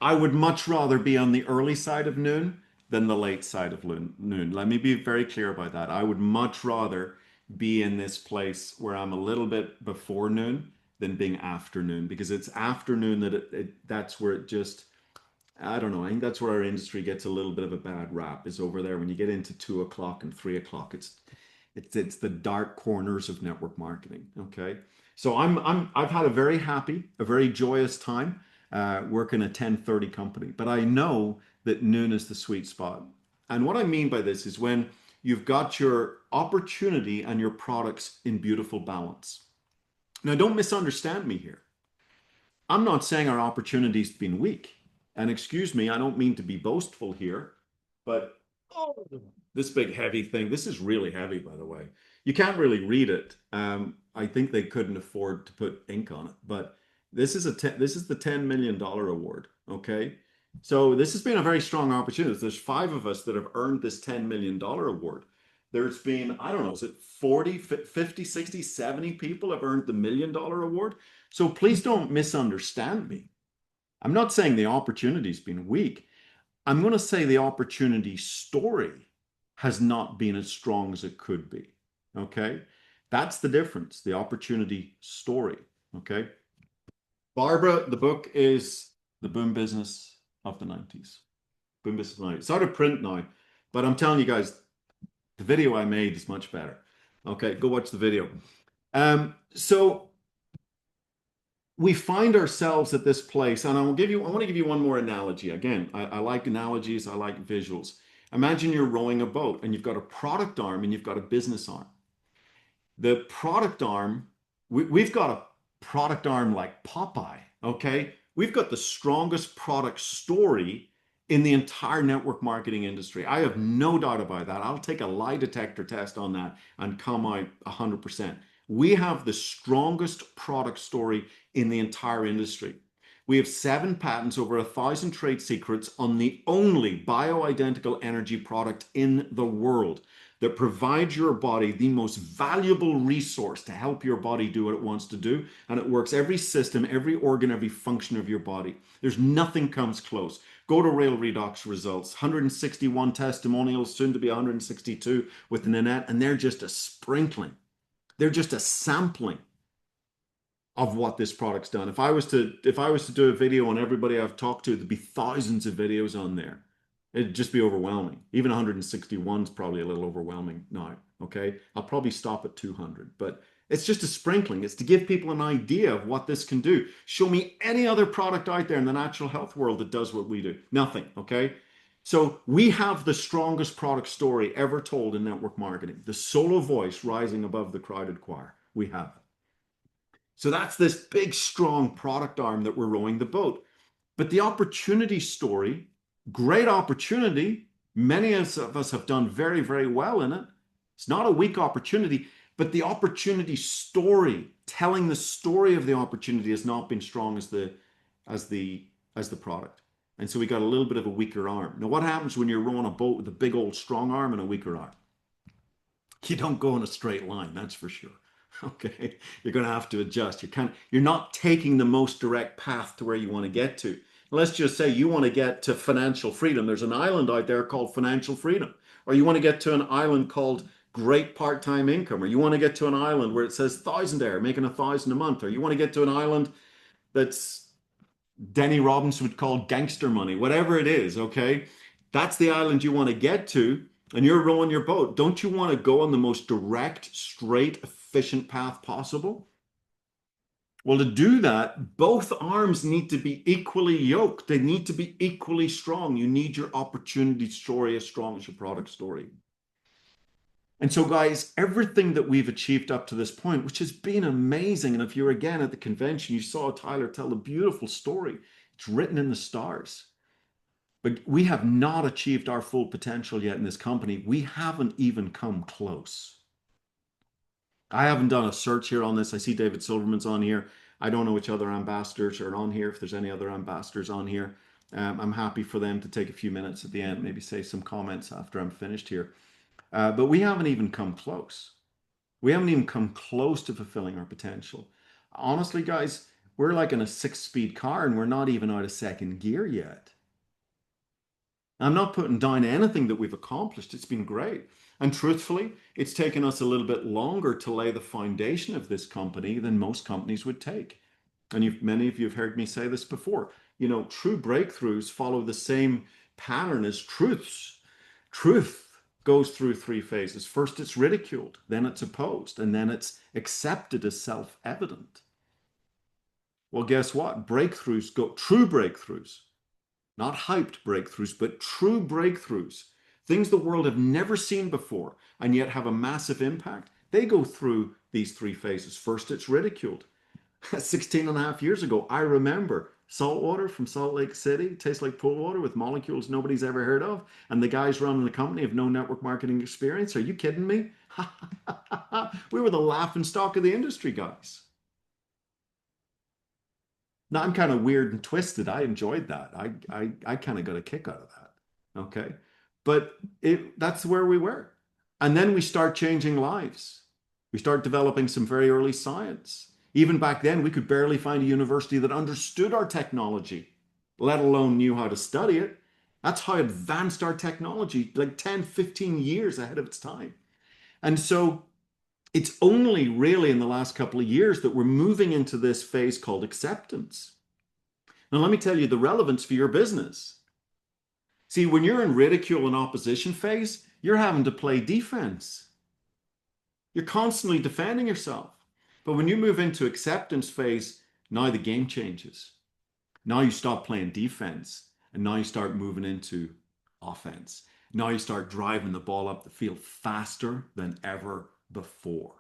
I would much rather be on the early side of noon than the late side of noon. Let me be very clear about that. I would much rather be in this place where I'm a little bit before noon than being afternoon, because it's afternoon that that's where it just, I don't know, I think that's where our industry gets a little bit of a bad rap, is over there when you get into 2 o'clock and 3 o'clock. It's the dark corners of network marketing. Okay. So I've had a very happy, a very joyous time working a 10:30 company, but I know that noon is the sweet spot. And what I mean by this is when you've got your opportunity and your products in beautiful balance. Now, don't misunderstand me here. I'm not saying our opportunity's been weak. And excuse me, I don't mean to be boastful here, but oh, this big heavy thing, this is really heavy, by the way. You can't really read it. I think they couldn't afford to put ink on it, but this is the $10 million award, okay? So this has been a very strong opportunity. There's 5 of us that have earned this $10 million award. There's been, I don't know, is it 40, 50, 60, 70 people have earned the $1 million award? So please don't misunderstand me. I'm not saying the opportunity's been weak. I'm going to say the opportunity story has not been as strong as it could be, okay? That's the difference, the opportunity story, okay? Barbara, the book is The Boom Business of the 90s. Boom Business of the 90s. It's out of print now, but I'm telling you guys, the video I made is much better. Okay, go watch the video. So we find ourselves at this place, and I want to give you one more analogy. Again, I like analogies, I like visuals. Imagine you're rowing a boat and you've got a product arm and you've got a business arm. The product arm, we've got a product arm like Popeye, okay? We've got the strongest product story in the entire network marketing industry. I have no doubt about that. I'll take a lie detector test on that and come out 100%. We have the strongest product story in the entire industry. We have 7 patents, over 1,000 trade secrets on the only bioidentical energy product in the world that provides your body the most valuable resource to help your body do what it wants to do. And it works every system, every organ, every function of your body. There's nothing comes close. Go to Rail Redox results, 161 testimonials, soon to be 162 with Nanette, and they're just a sprinkling. They're just a sampling of what this product's done. If I was to do a video on everybody I've talked to, there'd be thousands of videos on there. It'd just be overwhelming. Even 161 is probably a little overwhelming now. Okay, I'll probably stop at 200, but it's just a sprinkling. It's to give people an idea of what this can do. Show me any other product out there in the natural health world that does what we do. Nothing. Okay. So we have the strongest product story ever told in network marketing. The solo voice rising above the crowded choir. We have it. So that's this big, strong product arm that we're rowing the boat. But the opportunity story, great opportunity. Many of us have done very, very well in it. It's not a weak opportunity, but the opportunity story, telling the story of the opportunity, has not been strong as the product. And so we got a little bit of a weaker arm. Now, what happens when you're rowing a boat with a big old strong arm and a weaker arm? You don't go in a straight line, that's for sure. Okay, you're going to have to adjust. You're not taking the most direct path to where you want to get to. Let's just say you want to get to financial freedom. There's an island out there called financial freedom, or you want to get to an island called great part-time income, or you want to get to an island where it says thousandaire, making 1,000 a month, or you want to get to an island that's Denny Robbins would call gangster money, whatever it is. Okay, that's the island you want to get to. And you're rowing your boat. Don't you want to go on the most direct, straight, efficient path possible? Well, to do that, both arms need to be equally yoked. They need to be equally strong. You need your opportunity story as strong as your product story. And so, guys, everything that we've achieved up to this point, which has been amazing. And if you're again at the convention, you saw Tyler tell a beautiful story. It's written in the stars. But we have not achieved our full potential yet in this company. We haven't even come close. I haven't done a search here on this. I see David Silverman's on here. I don't know which other ambassadors are on here. If there's any other ambassadors on here, I'm happy for them to take a few minutes at the end, maybe say some comments after I'm finished here. But we haven't even come close. We haven't even come close to fulfilling our potential. Honestly, guys, we're like in a 6-speed car and we're not even out of second gear yet. I'm not putting down anything that we've accomplished. It's been great. And truthfully, it's taken us a little bit longer to lay the foundation of this company than most companies would take. And many of you have heard me say this before. You know, true breakthroughs follow the same pattern as truths. Truth goes through 3 phases. First, it's ridiculed, then it's opposed, and then it's accepted as self-evident. Well, guess what? Breakthroughs go, true breakthroughs, not hyped breakthroughs, but true breakthroughs, things the world have never seen before and yet have a massive impact. They go through these 3 phases. First, it's ridiculed. 16 and a half years ago, I remember salt water from Salt Lake City, tastes like pool water with molecules nobody's ever heard of. And the guys running the company have no network marketing experience. Are you kidding me? We were the laughing stock of the industry, guys. Now, I'm kind of weird and twisted. I enjoyed that. I kind of got a kick out of that. Okay. But that's where we were. And then we start changing lives. We start developing some very early science. Even back then, we could barely find a university that understood our technology, let alone knew how to study it. That's how advanced our technology, like 10, 15 years ahead of its time. And so it's only really in the last couple of years that we're moving into this phase called acceptance. Now, let me tell you the relevance for your business. See, when you're in ridicule and opposition phase, you're having to play defense. You're constantly defending yourself. But when you move into acceptance phase, now the game changes. Now you stop playing defense and now you start moving into offense. Now you start driving the ball up the field faster than ever before.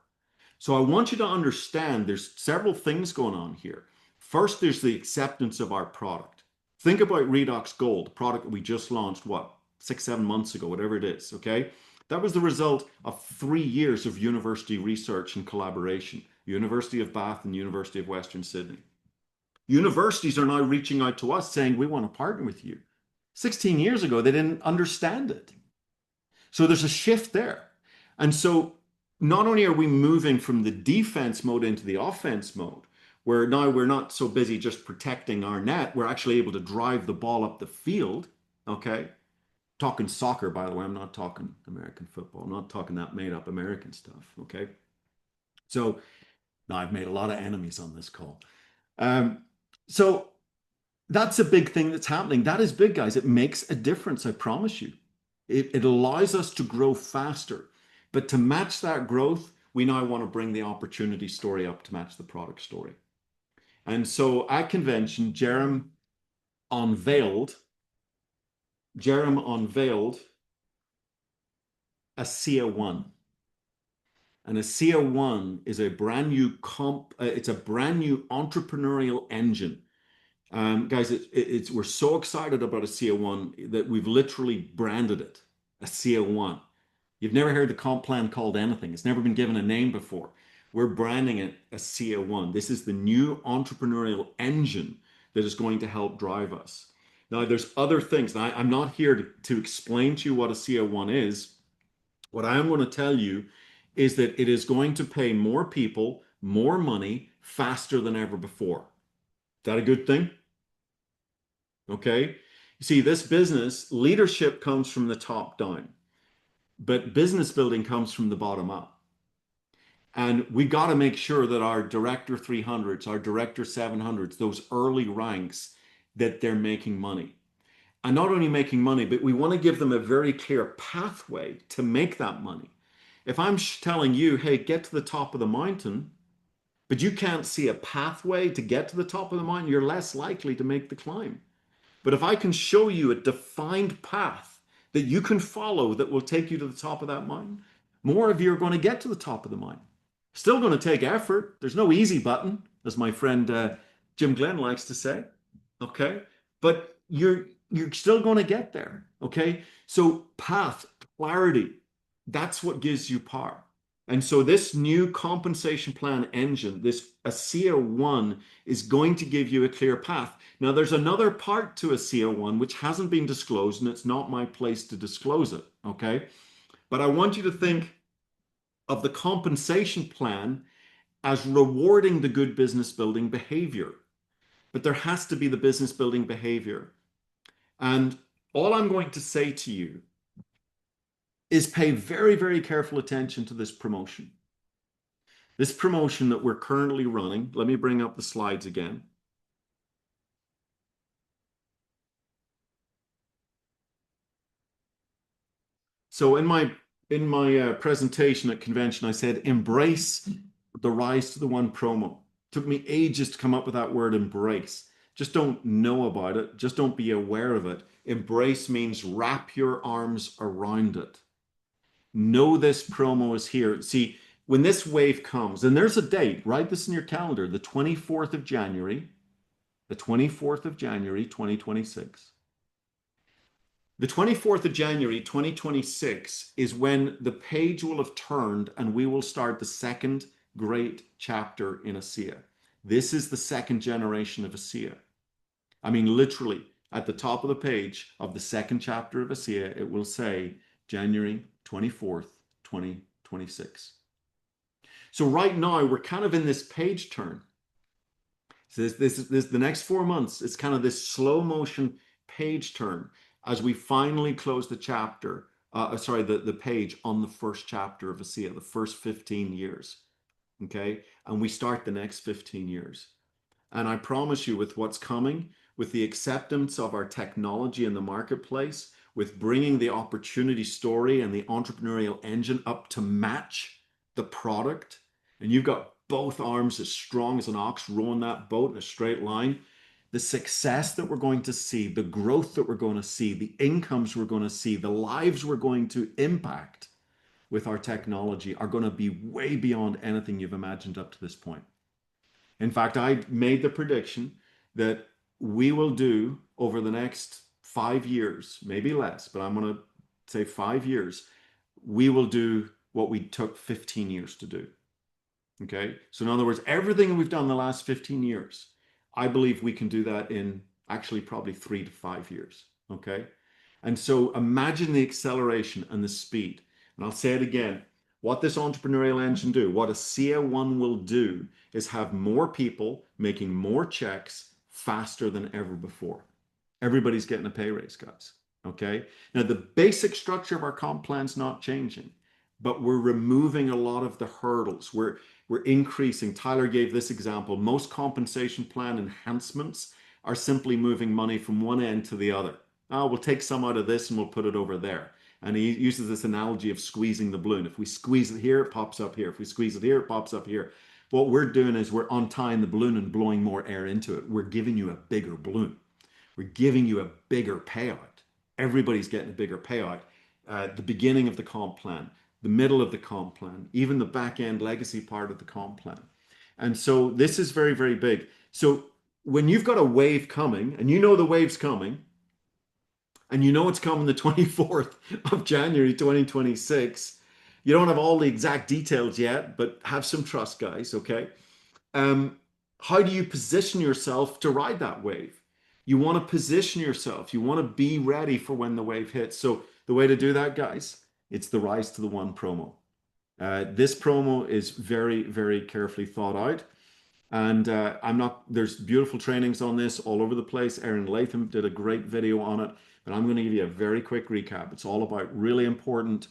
So I want you to understand there's several things going on here. First, there's the acceptance of our product. Think about Redox Gold, the product that we just launched, 6, 7 months ago, whatever it is, okay? That was the result of 3 years of university research and collaboration. University of Bath and University of Western Sydney. Universities are now reaching out to us saying, we want to partner with you. 16 years ago, they didn't understand it. So there's a shift there. And so not only are we moving from the defense mode into the offense mode, where now we're not so busy just protecting our net, we're actually able to drive the ball up the field, okay? Talking soccer, by the way, I'm not talking American football. I'm not talking that made up American stuff, okay? So now I've made a lot of enemies on this call. So that's a big thing that's happening. That is big, guys. It makes a difference, I promise you. It allows us to grow faster. But to match that growth, we now want to bring the opportunity story up to match the product story. And so at convention, Jerem unveiled ASEA One. And ASEA One is a brand new it's a brand new entrepreneurial engine. Guys, we're so excited about ASEA One that we've literally branded it ASEA One. You've never heard the comp plan called anything. It's never been given a name before. We're branding it ASEA One. This is the new entrepreneurial engine that is going to help drive us. Now, there's other things. Now, I'm not here to explain to you what ASEA One is. What I am going to tell you is that it is going to pay more people more money faster than ever before. Is that a good thing? Okay. You see, this business leadership comes from the top down, but business building comes from the bottom up. And we got to make sure that our Director 300s, our Director 700s, those early ranks, that they're making money. And not only making money, but we want to give them a very clear pathway to make that money. If I'm telling you, hey, get to the top of the mountain, but you can't see a pathway to get to the top of the mountain, you're less likely to make the climb. But if I can show you a defined path that you can follow that will take you to the top of that mountain, more of you are going to get to the top of the mountain. Still going to take effort. There's no easy button, as my friend Jim Glenn likes to say. Okay, but you're still going to get there. Okay, so path, clarity, that's what gives you power. And so this new compensation plan engine, this ASEA One, is going to give you a clear path. Now, there's another part to ASEA One which hasn't been disclosed, and it's not my place to disclose it, okay? But I want you to think of the compensation plan as rewarding the good business building behavior. But there has to be the business building behavior. And all I'm going to say to you is pay very, very careful attention to this promotion. This promotion that we're currently running, let me bring up the slides again. So in my presentation at convention, I said, embrace the Rise to the One promo. Took me ages to come up with that word embrace. Just don't know about it. Just don't be aware of it. Embrace means wrap your arms around it. Know this promo is here. See, when this wave comes, and there's a date, write this in your calendar, the 24th of January, 2026. The 24th of January, 2026 is when the page will have turned and we will start the second great chapter in ASEA. This is the second generation of ASEA. I mean, literally at the top of the page of the second chapter of ASEA, it will say January 24th, 2026. So right now we're kind of in this page turn. So this the next 4 months, it's kind of this slow motion page turn as we finally close the chapter, the page on the first chapter of ASEA, the first 15 years, okay? And we start the next 15 years. And I promise you, with what's coming, with the acceptance of our technology in the marketplace, with bringing the opportunity story and the entrepreneurial engine up to match the product, and you've got both arms as strong as an ox rowing that boat in a straight line, the success that we're going to see, the growth that we're going to see, the incomes we're going to see, the lives we're going to impact with our technology are going to be way beyond anything you've imagined up to this point. In fact, I made the prediction that we will do over the next 5 years, maybe less, but I'm going to say 5 years, we will do what we took 15 years to do. Okay. So in other words, everything we've done the last 15 years, I believe we can do that in actually probably 3 to 5 years. Okay. And so imagine the acceleration and the speed. And I'll say it again. What this entrepreneurial engine do, what ASEA One will do is have more people making more checks faster than ever before. Everybody's getting a pay raise, guys. Okay. Now, the basic structure of our comp plan's not changing, but we're removing a lot of the hurdles. We're increasing. Tyler gave this example. Most compensation plan enhancements are simply moving money from one end to the other. Oh, we'll take some out of this and we'll put it over there. And he uses this analogy of squeezing the balloon. If we squeeze it here, it pops up here. If we squeeze it here, it pops up here. What we're doing is we're untying the balloon and blowing more air into it. We're giving you a bigger balloon. We're giving you a bigger payout. Everybody's getting a bigger payout. The beginning of the comp plan, the middle of the comp plan, even the back end legacy part of the comp plan. And so this is very, very big. So when you've got a wave coming, and you know the wave's coming, and you know it's coming the 24th of January 2026, you don't have all the exact details yet, but have some trust, guys, okay? How do you position yourself to ride that wave? You want to position yourself. You want to be ready for when the wave hits. So the way to do that, guys, it's the Rise to the One promo. This promo is very, very carefully thought out. And there's beautiful trainings on this all over the place. Aaron Latham did a great video on it, but I'm going to give you a very quick recap. It's all about really important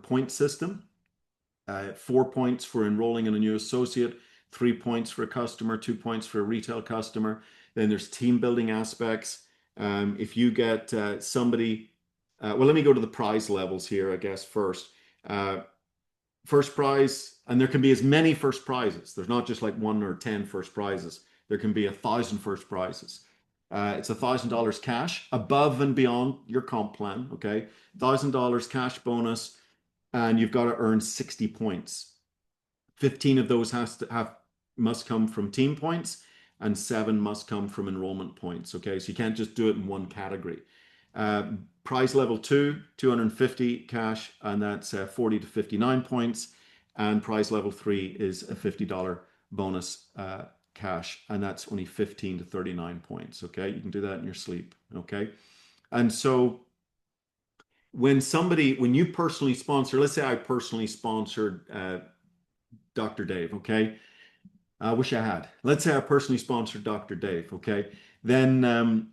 point system. 4 points for enrolling in a new associate, 3 points for a customer, 2 points for a retail customer. Then there's team building aspects. If you get somebody, well, let me go to the prize levels here, I guess, first. First prize, and there can be as many first prizes. There's not just like 1 or 10 first prizes. There can be 1,000 first prizes. It's $1,000 cash above and beyond your comp plan, okay? $1,000 cash bonus, and you've got to earn 60 points. 15 of those must come from team points, and 7 must come from enrollment points, okay? So you can't just do it in one category. Prize level 2, 250 cash, and that's 40 to 59 points. And prize level 3 is a $50 bonus cash, and that's only 15 to 39 points, okay? You can do that in your sleep, okay? And so when you personally sponsor, let's say I personally sponsored Dr. Dave, okay? I wish I had. Let's say I personally sponsored Dr. Dave, okay? Then,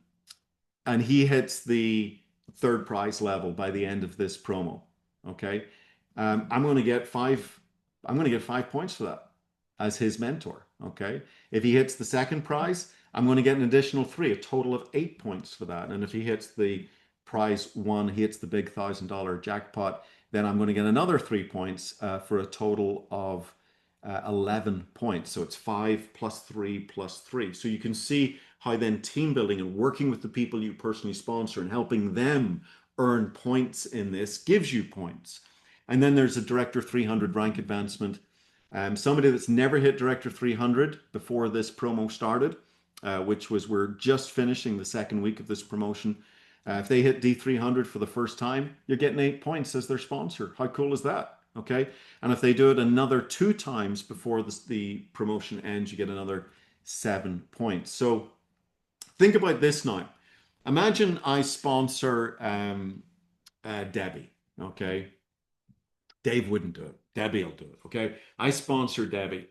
and he hits the 3rd prize level by the end of this promo, okay? I'm going to get 5 points for that as his mentor, okay? If he hits the 2nd prize, I'm going to get an additional 3, a total of 8 points for that. And if he hits the prize 1, he hits the big $1,000 jackpot, then I'm going to get another 3 points for a total of 11 points. So it's 5 plus 3 plus 3. So you can see how then team building and working with the people you personally sponsor and helping them earn points in this gives you points. And then there's a Director 300 rank advancement. Somebody that's never hit Director 300 before this promo started, which was, we're just finishing the 2nd week of this promotion. If they hit D300 for the first time, you're getting 8 points as their sponsor. How cool is that? Okay. And if they do it another 2 times before the promotion ends, you get another 7 points. So think about this now. Imagine I sponsor Debbie, okay? Dave wouldn't do it. Debbie will do it, okay? I sponsor Debbie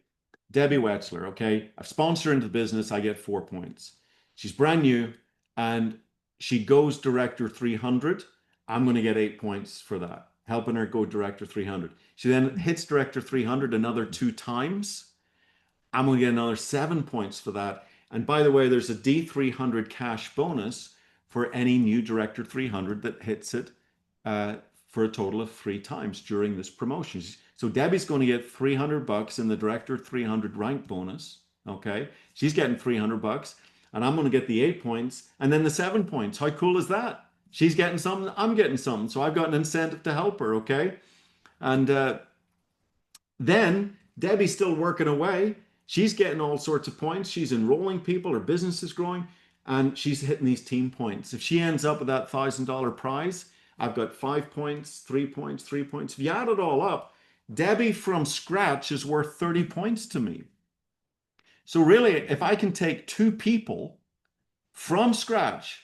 Wetzler, okay? I've sponsored her into the business. I get 4 points. She's brand new, and she goes Director 300. I'm going to get 8 points for that, helping her go Director 300. She then hits Director 300 another 2 times. I'm going to get another 7 points for that. And by the way, there's a D300 cash bonus for any new Director 300 that hits it for a total of 3 times during this promotion. So Debbie's going to get $300 in the Director 300 rank bonus. Okay, she's getting $300, and I'm going to get the 8 points and then the 7 points. How cool is that? She's getting something, I'm getting something. So I've got an incentive to help her. Okay, and then Debbie's still working away. She's getting all sorts of points. She's enrolling people. Her business is growing, and she's hitting these team points. If she ends up with that $1,000 prize, I've got 5 points, 3 points, 3 points. If you add it all up, Debbie from scratch is worth 30 points to me. So really, if I can take 2 people from scratch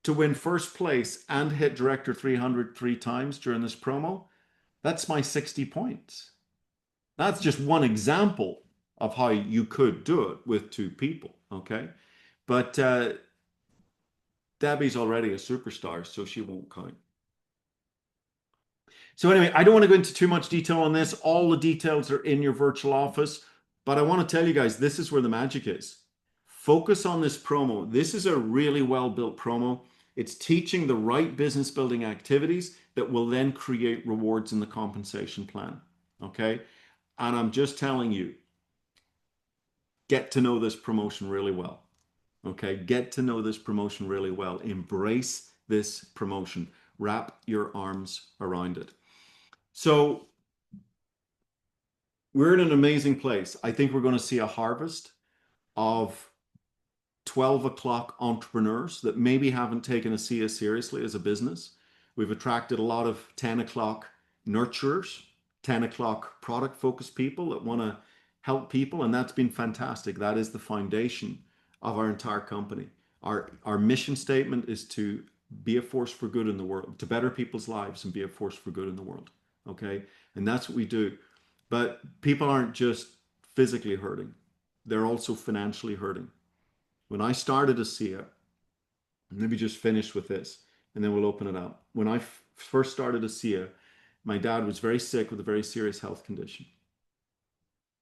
to win first place and hit Director 300 3 times during this promo, that's my 60 points. That's just one example of how you could do it with 2 people, okay? But Debbie's already a superstar, so she won't count. So anyway, I don't want to go into too much detail on this. All the details are in your virtual office, but I want to tell you guys, this is where the magic is. Focus on this promo. This is a really well-built promo. It's teaching the right business building activities that will then create rewards in the compensation plan, okay? And I'm just telling you, get to know this promotion really well, okay? Get to know this promotion really well. Embrace this promotion. Wrap your arms around it. So we're in an amazing place. I think we're going to see a harvest of 12 o'clock entrepreneurs that maybe haven't taken ASEA seriously as a business. We've attracted a lot of 10 o'clock nurturers, 10 o'clock product focused people that want to help people. And that's been fantastic. That is the foundation of our entire company. Our mission statement is to be a force for good in the world, to better people's lives and be a force for good in the world. Okay. And that's what we do. But people aren't just physically hurting. They're also financially hurting. When I started ASEA, let me just finish with this and then we'll open it up. When I first started ASEA, my dad was very sick with a very serious health condition.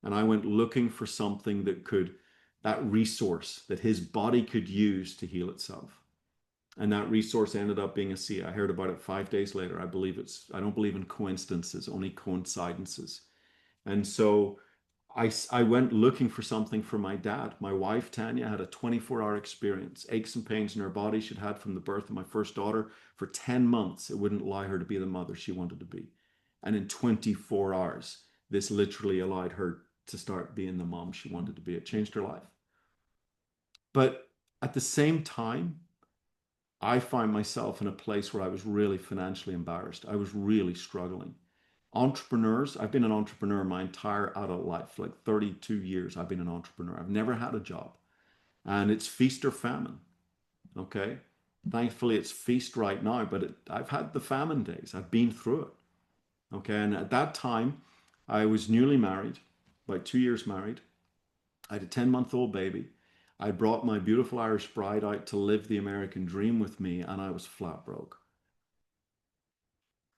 And I went looking for something that resource that his body could use to heal itself. And that resource ended up being ASEA. I heard about it 5 days later. I don't believe in coincidences, only coincidences. And so I went looking for something for my dad. My wife, Tanya, had a 24-hour experience, aches and pains in her body she'd had from the birth of my first daughter. For 10 months, it wouldn't allow her to be the mother she wanted to be. And in 24 hours, this literally allowed her to start being the mom she wanted to be. It changed her life. But at the same time, I found myself in a place where I was really financially embarrassed. I was really struggling. Entrepreneurs, I've been an entrepreneur my entire adult life, like 32 years I've been an entrepreneur. I've never had a job. And it's feast or famine, okay? Thankfully, it's feast right now, but I've had the famine days. I've been through it, okay? And at that time, I was newly married, about 2 years married. I had a 10-month-old baby. I brought my beautiful Irish bride out to live the American dream with me, and I was flat broke.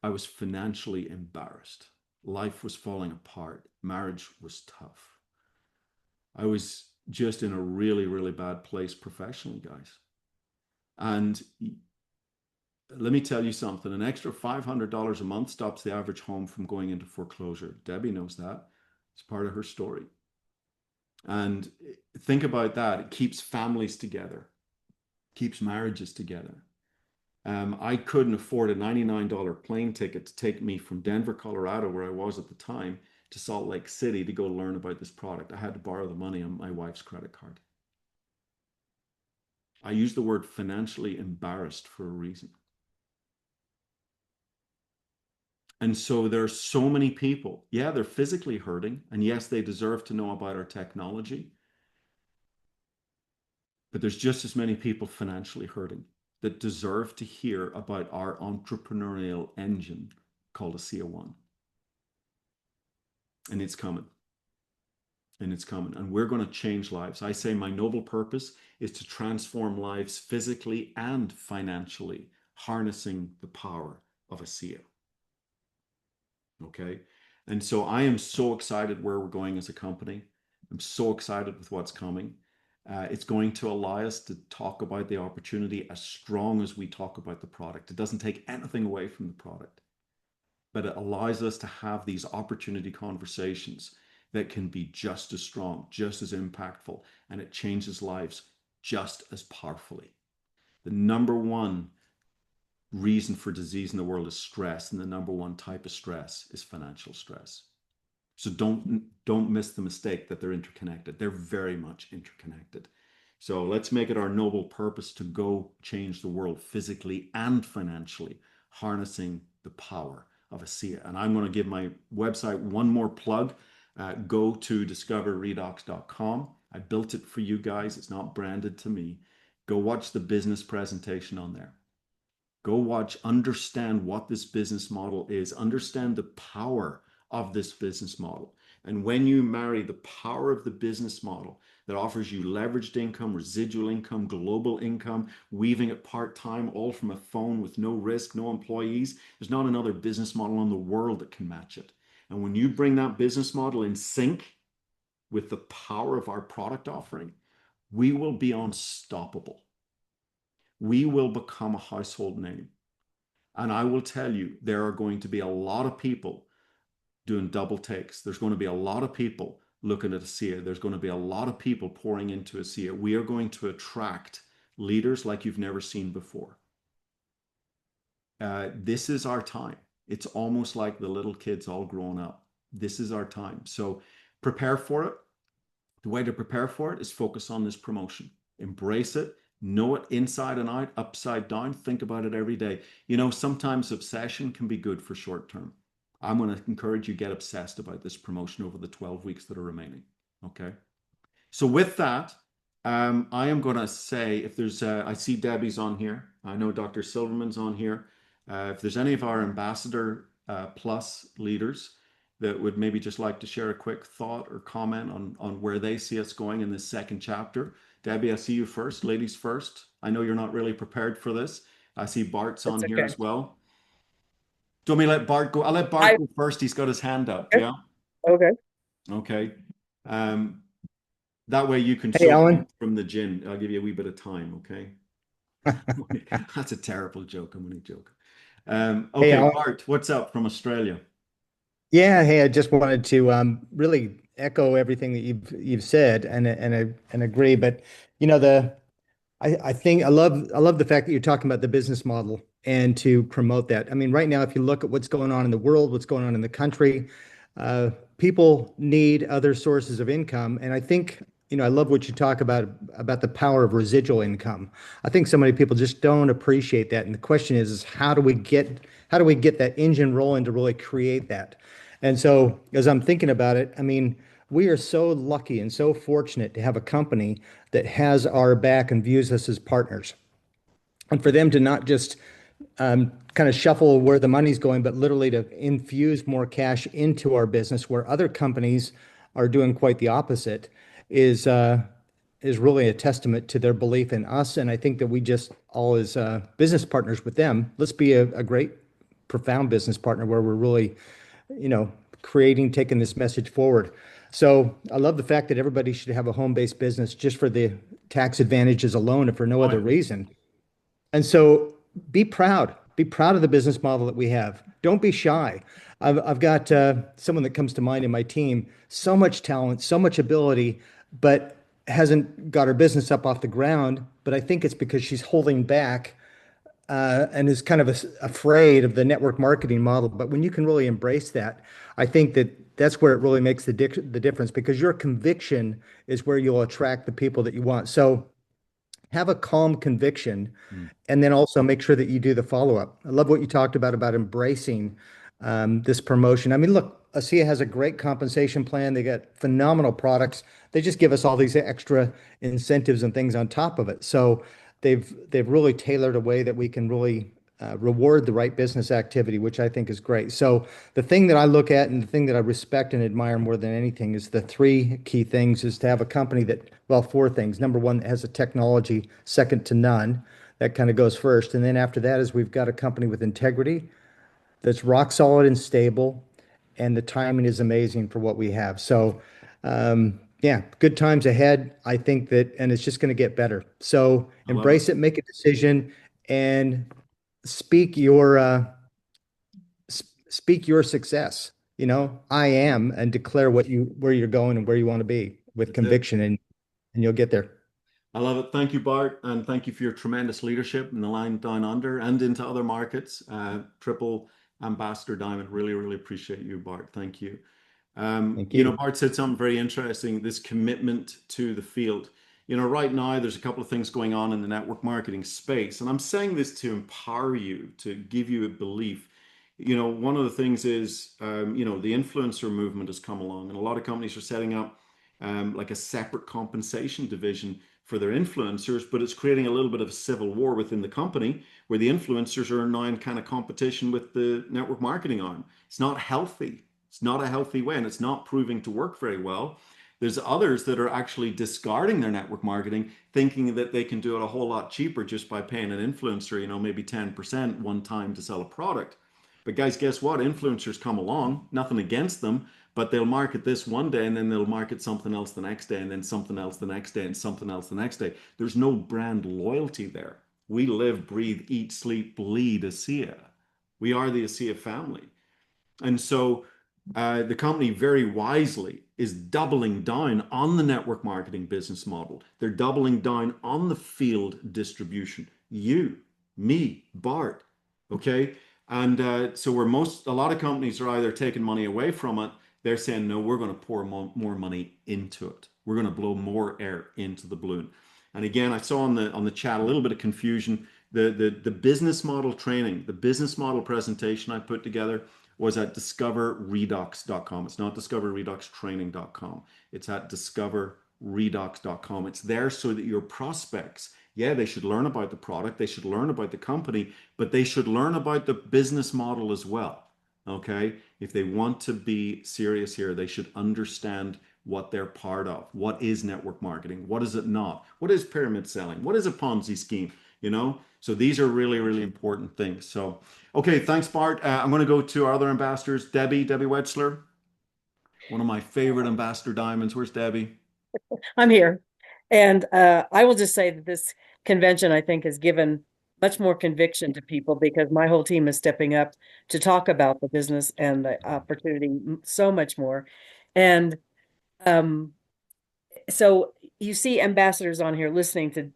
I was financially embarrassed. Life was falling apart. Marriage was tough. I was just in a really, really bad place professionally, guys. And let me tell you something, an extra $500 a month stops the average home from going into foreclosure. Debbie knows that. It's part of her story. And think about that. It keeps families together, keeps marriages together. I couldn't afford a $99 plane ticket to take me from Denver, Colorado, where I was at the time, to Salt Lake City to go learn about this product. I had to borrow the money on my wife's credit card. I use the word financially embarrassed for a reason. And so there's so many people, yeah, they're physically hurting, and yes, they deserve to know about our technology. But there's just as many people financially hurting that deserve to hear about our entrepreneurial engine called ASEA One. And it's coming. And it's coming. And we're going to change lives. I say my noble purpose is to transform lives physically and financially, harnessing the power of ASEA. Okay? And so I am so excited where we're going as a company. I'm so excited with what's coming. It's going to allow us to talk about the opportunity as strong as we talk about the product. It doesn't take anything away from the product, but it allows us to have these opportunity conversations that can be just as strong, just as impactful, and it changes lives just as powerfully. The number one reason for disease in the world is stress, and the number one type of stress is financial stress. So don't miss the mistake that they're interconnected. They're very much interconnected. So let's make it our noble purpose to go change the world physically and financially, harnessing the power of ASEA. And I'm going to give my website one more plug. Go to discoverredox.com I built it for you guys. It's not branded to me. Go watch the business presentation on there. Go watch, understand what this business model is, understand the power of this business model. And when you marry the power of the business model that offers you leveraged income, residual income, global income, weaving it part-time, all from a phone with no risk, no employees, there's not another business model in the world that can match it. And when you bring that business model in sync with the power of our product offering, we will be unstoppable. We will become a household name. And I will tell you, there are going to be a lot of people doing double takes. There's going to be a lot of people looking at ASEA. There's going to be a lot of people pouring into ASEA. We are going to attract leaders like you've never seen before. This is our time. It's almost like the little kids all grown up. This is our time. So prepare for it. The way to prepare for it is focus on this promotion. Embrace it. Know it inside and out, upside down. Think about it every day. You know, sometimes obsession can be good for short term. I'm going to encourage you, get obsessed about this promotion over the 12 weeks that are remaining. Okay. So with that, I am going to say, if there's, I see Debbie's on here. I know Dr. Silverman's on here. If there's any of our Ambassador Plus leaders that would maybe just like to share a quick thought or comment on where they see us going in this second chapter. Debbie, I see you first. Ladies first. I know you're not really prepared for this. I see Bart's on here as well. Do you want me to let Bart go? I'll let Bart go first. He's got his hand up. Okay. Yeah. Okay. Okay. That way you can Hey, soak Alan. from the gin. I'll give you a wee bit of time. Okay. That's a terrible joke. I'm only joking. Okay, Alan. Bart, what's up from Australia? Yeah, hey, I just wanted to really echo everything that you've said and agree. But you know, I think I love the fact that you're talking about the business model and to promote that. I mean, right now, if you look at what's going on in the world, what's going on in the country, people need other sources of income. And I think, you know, I love what you talk about the power of residual income. I think so many people just don't appreciate that. And the question is how do we get that engine rolling to really create that? And so as I'm thinking about it, I mean, we are so lucky and so fortunate to have a company that has our back and views us as partners. And for them to not just kind of shuffle where the money's going, but literally to infuse more cash into our business where other companies are doing quite the opposite is really a testament to their belief in us. And I think that we just all as business partners with them, let's be a great, profound business partner where we're really, you know, taking this message forward. So I love the fact that everybody should have a home-based business just for the tax advantages alone and for no other reason. And so be proud. Be proud of the business model that we have. Don't be shy. I've got someone that comes to mind in my team, so much talent, so much ability, but hasn't got her business up off the ground. But I think it's because she's holding back and is kind of afraid of the network marketing model. But when you can really embrace that, I think that that's where it really makes the difference because your conviction is where you'll attract the people that you want. So have a calm conviction and then also make sure that you do the follow-up. I love what you talked about embracing this promotion. I mean, look, ASEA has a great compensation plan. They got phenomenal products. They just give us all these extra incentives and things on top of it. So they've really tailored a way that we can really reward the right business activity, which I think is great. So the thing that I look at and the thing that I respect and admire more than anything is the three key things is to have a company that, well, four things. Number one, that has a technology second to none. That kind of goes first. And then after that is we've got a company with integrity that's rock solid and stable. And the timing is amazing for what we have. So yeah, good times ahead. I think that, and it's just going to get better. So embrace it, make a decision, and speak your success. You know, I am, and declare where you're going and where you want to be with conviction, and you'll get there. I love it. Thank you, Bart, and thank you for your tremendous leadership in the line down under and into other markets. Triple Ambassador Diamond. Really, really appreciate you, Bart. Thank you. Thank you. You know, Bart said something very interesting, this commitment to the field. You know, right now there's a couple of things going on in the network marketing space, and I'm saying this to empower you, to give you a belief. You know, one of the things is, you know, the influencer movement has come along, and a lot of companies are setting up like a separate compensation division for their influencers, but it's creating a little bit of a civil war within the company where the influencers are now in kind of competition with the network marketing arm. It's not healthy. It's not a healthy way, and it's not proving to work very well. There's others that are actually discarding their network marketing, thinking that they can do it a whole lot cheaper just by paying an influencer, maybe 10% one time to sell a product. But guys, guess what? Influencers come along, nothing against them, but they'll market this one day and then they'll market something else the next day and then something else the next day and something else the next day. There's no brand loyalty there. We live, breathe, eat, sleep, bleed ASEA. We are the ASEA family. And so the company very wisely is doubling down on the network marketing business model. They're doubling down on the field distribution. You, me, Bart, okay? And so a lot of companies are either taking money away from it. They're saying, no, we're going to pour more money into it. We're going to blow more air into the balloon. And again, I saw on the chat a little bit of confusion. The business model training, the business model presentation I put together was at discoverredox.com. It's not discoverredoxtraining.com. It's at discoverredox.com. It's there so that your prospects, yeah, they should learn about the product, they should learn about the company, but they should learn about the business model as well. Okay? If they want to be serious here, they should understand what they're part of. What is network marketing? What is it not? What is pyramid selling? What is a Ponzi scheme? So these are really, really important things. So, okay, thanks, Bart. I'm going to go to our other ambassadors, Debbie Wetzler, one of my favorite ambassador diamonds. Where's Debbie? I'm here. And I will just say that this convention, I think, has given much more conviction to people because my whole team is stepping up to talk about the business and the opportunity so much more. And so you see ambassadors on here listening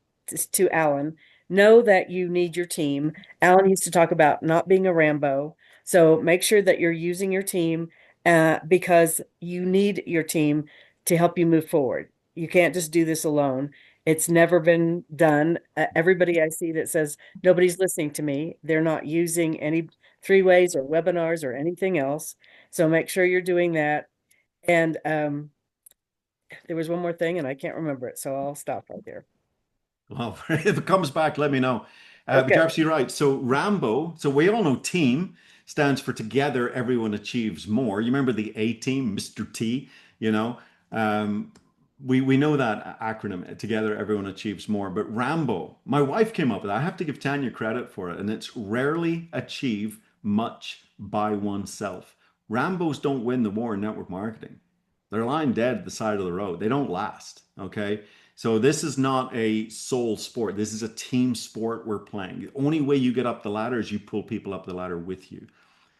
to Alan. Know that you need your team. Alan used to talk about not being a Rambo. So make sure that you're using your team because you need your team to help you move forward. You can't just do this alone. It's never been done. Everybody I see that says nobody's listening to me, they're not using any three-ways or webinars or anything else. So make sure you're doing that. And there was one more thing and I can't remember it. So I'll stop right there. Well, if it comes back, let me know. But you're absolutely right. So Rambo, so we all know team stands for together, everyone achieves more. You remember the A team, Mr. T, we know that acronym, together, everyone achieves more. But Rambo, my wife came up with that. I have to give Tanya credit for it. And it's rarely achieve much by oneself. Rambos don't win the war in network marketing. They're lying dead at the side of the road. They don't last, okay? So this is not a sole sport. This is a team sport we're playing. The only way you get up the ladder is you pull people up the ladder with you.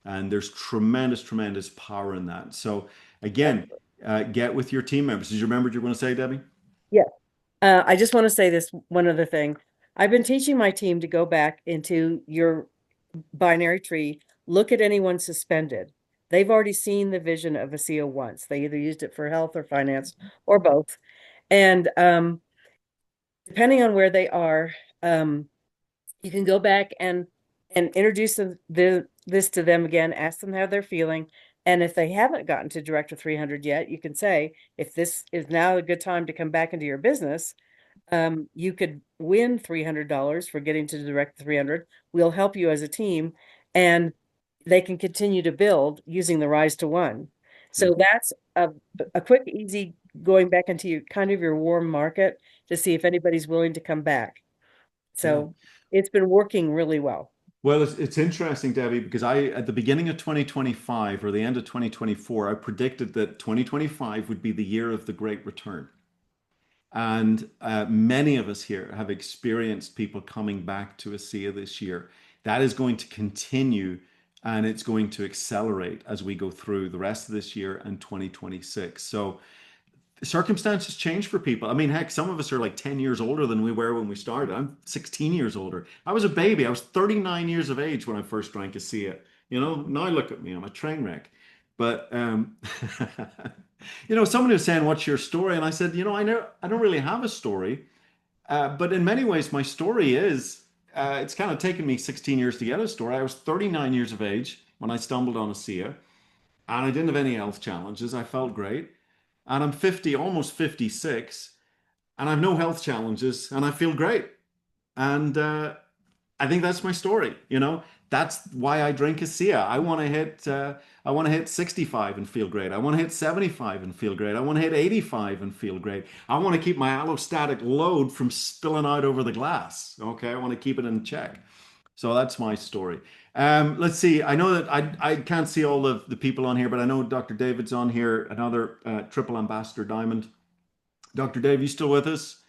And there's tremendous, tremendous power in that. So again, get with your team members. Did you remember what you were going to say, Debbie? Yeah. I just want to say this one other thing. I've been teaching my team to go back into your binary tree, look at anyone suspended. They've already seen the vision of ASEA once. They either used it for health or finance or both. And depending on where they are, you can go back and introduce this to them again, ask them how they're feeling. And if they haven't gotten to Director 300 yet, you can say, if this is now a good time to come back into your business, you could win $300 for getting to Director 300. We'll help you as a team. And they can continue to build using the Rise to One. So that's a quick, easy going back into your warm market to see if anybody's willing to come back. So it's been working really well. Well, it's interesting, Debbie, because at the beginning of 2025 or the end of 2024, I predicted that 2025 would be the year of the great return. And many of us here have experienced people coming back to ASEA this year. That is going to continue and it's going to accelerate as we go through the rest of this year and 2026. So circumstances change for people. I mean, heck, some of us are like 10 years older than we were when we started. I'm 16 years older. I was a baby. I was 39 years of age when I first drank ASEA. Now look at me, I'm a train wreck. But, someone was saying, what's your story? And I said, I don't really have a story. But in many ways, my story is, it's kind of taken me 16 years to get a story. I was 39 years of age when I stumbled on ASEA and I didn't have any health challenges. I felt great. and I'm 50, almost 56, and I have no health challenges, and I feel great. And I think that's my story. That's why I drink ASEA. I want to hit 65 and feel great. I want to hit 75 and feel great. I want to hit 85 and feel great. I want to keep my allostatic load from spilling out over the glass. Okay, I want to keep it in check. So that's my story. Let's see. I know that I can't see all of the people on here, but I know Dr. David's on here, another triple ambassador diamond. Dr. Dave, you still with us?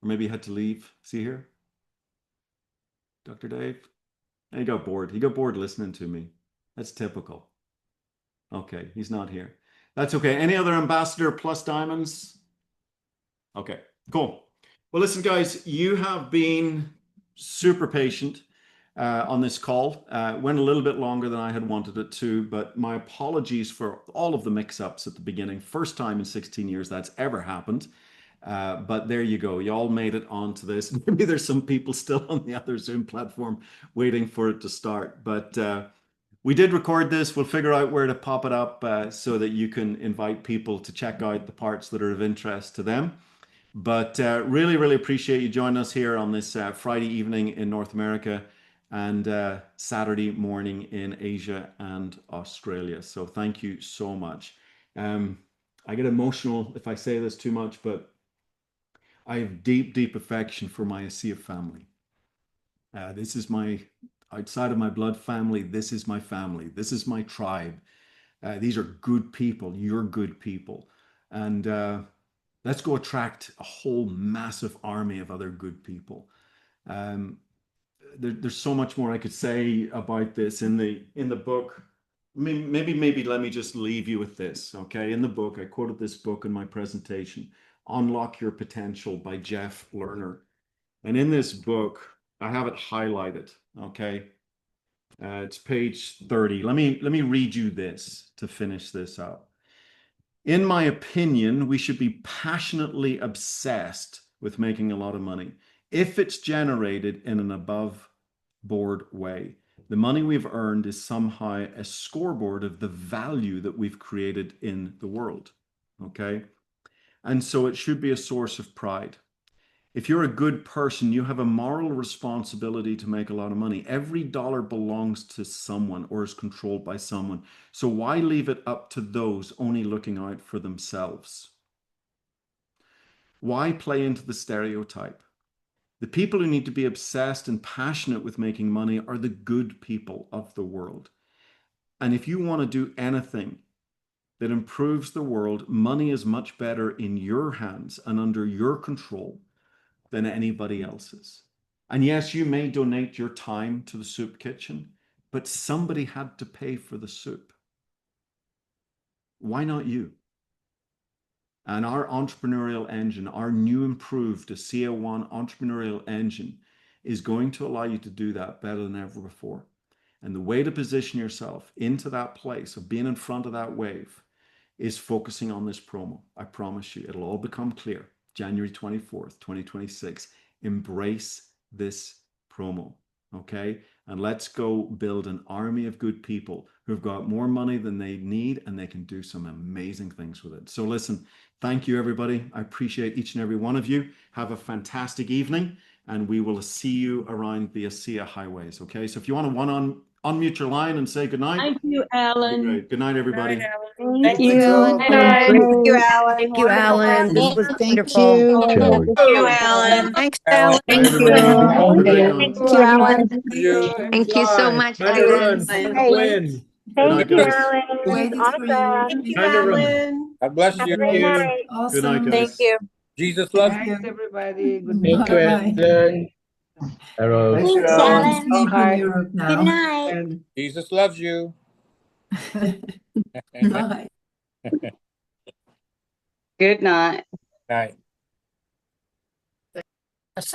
Or maybe you had to leave. See here? Dr. Dave? He got bored. He got bored listening to me. That's typical. Okay, he's not here. That's okay. Any other ambassador plus diamonds? Okay, cool. Well, listen, guys, you have been super patient on this call. Went a little bit longer than I had wanted it to, but my apologies for all of the mix-ups at the beginning. First time in 16 years that's ever happened. But there you go. You all made it onto this. Maybe there's some people still on the other Zoom platform waiting for it to start. But we did record this. We'll figure out where to pop it up so that you can invite people to check out the parts that are of interest to them. But really, really appreciate you joining us here on this Friday evening in North America and Saturday morning in Asia and Australia. So thank you so much. I get emotional if I say this too much, but I have deep, deep affection for my ASEA family. This is my, outside of my blood family, this is my family. This is my tribe. These are good people. You're good people. And let's go attract a whole massive army of other good people. There's so much more I could say about this in the book. Maybe let me just leave you with this, okay? In the book, I quoted this book in my presentation, Unlock Your Potential by Jeff Lerner. And in this book, I have it highlighted, okay? It's page 30. Let me read you this to finish this up. In my opinion, we should be passionately obsessed with making a lot of money if it's generated in an above board way. The money we've earned is somehow a scoreboard of the value that we've created in the world, okay? And so it should be a source of pride. If you're a good person, you have a moral responsibility to make a lot of money. Every dollar belongs to someone or is controlled by someone. So why leave it up to those only looking out for themselves? Why play into the stereotype? The people who need to be obsessed and passionate with making money are the good people of the world. And if you want to do anything that improves the world, money is much better in your hands and under your control than anybody else's. And yes, you may donate your time to the soup kitchen, but somebody had to pay for the soup. Why not you? And our entrepreneurial engine, our new improved ASEA One entrepreneurial engine is going to allow you to do that better than ever before. And the way to position yourself into that place of being in front of that wave is focusing on this promo. I promise you, it'll all become clear. January 24th, 2026. Embrace this promo, okay? And let's go build an army of good people who've got more money than they need and they can do some amazing things with it. So listen, thank you, everybody. I appreciate each and every one of you. Have a fantastic evening, and we will see you around the ASEA highways, okay? So if you want to unmute your line and say goodnight. Thank you, Alan. Good night, everybody. Good night, Alan. Thank you. you. Thank you, Alan. Thank you, Alan. This was Thank wonderful. you. Thank you, Alan. Thanks, Alan. Thank you. Thank you, Alan. Thank you so much, Time to run. guys. Win. Thank you, Alan. Awesome. Thank you, Time to run. Alan. God bless you. Thank you. Good night, guys. Thank you. Jesus loves you. Thanks, everybody. Good Thank you, night. Alan. Hello. Thanks, Sleep Alan. in Europe now. Good night. And Jesus loves you. night. Good night. Night.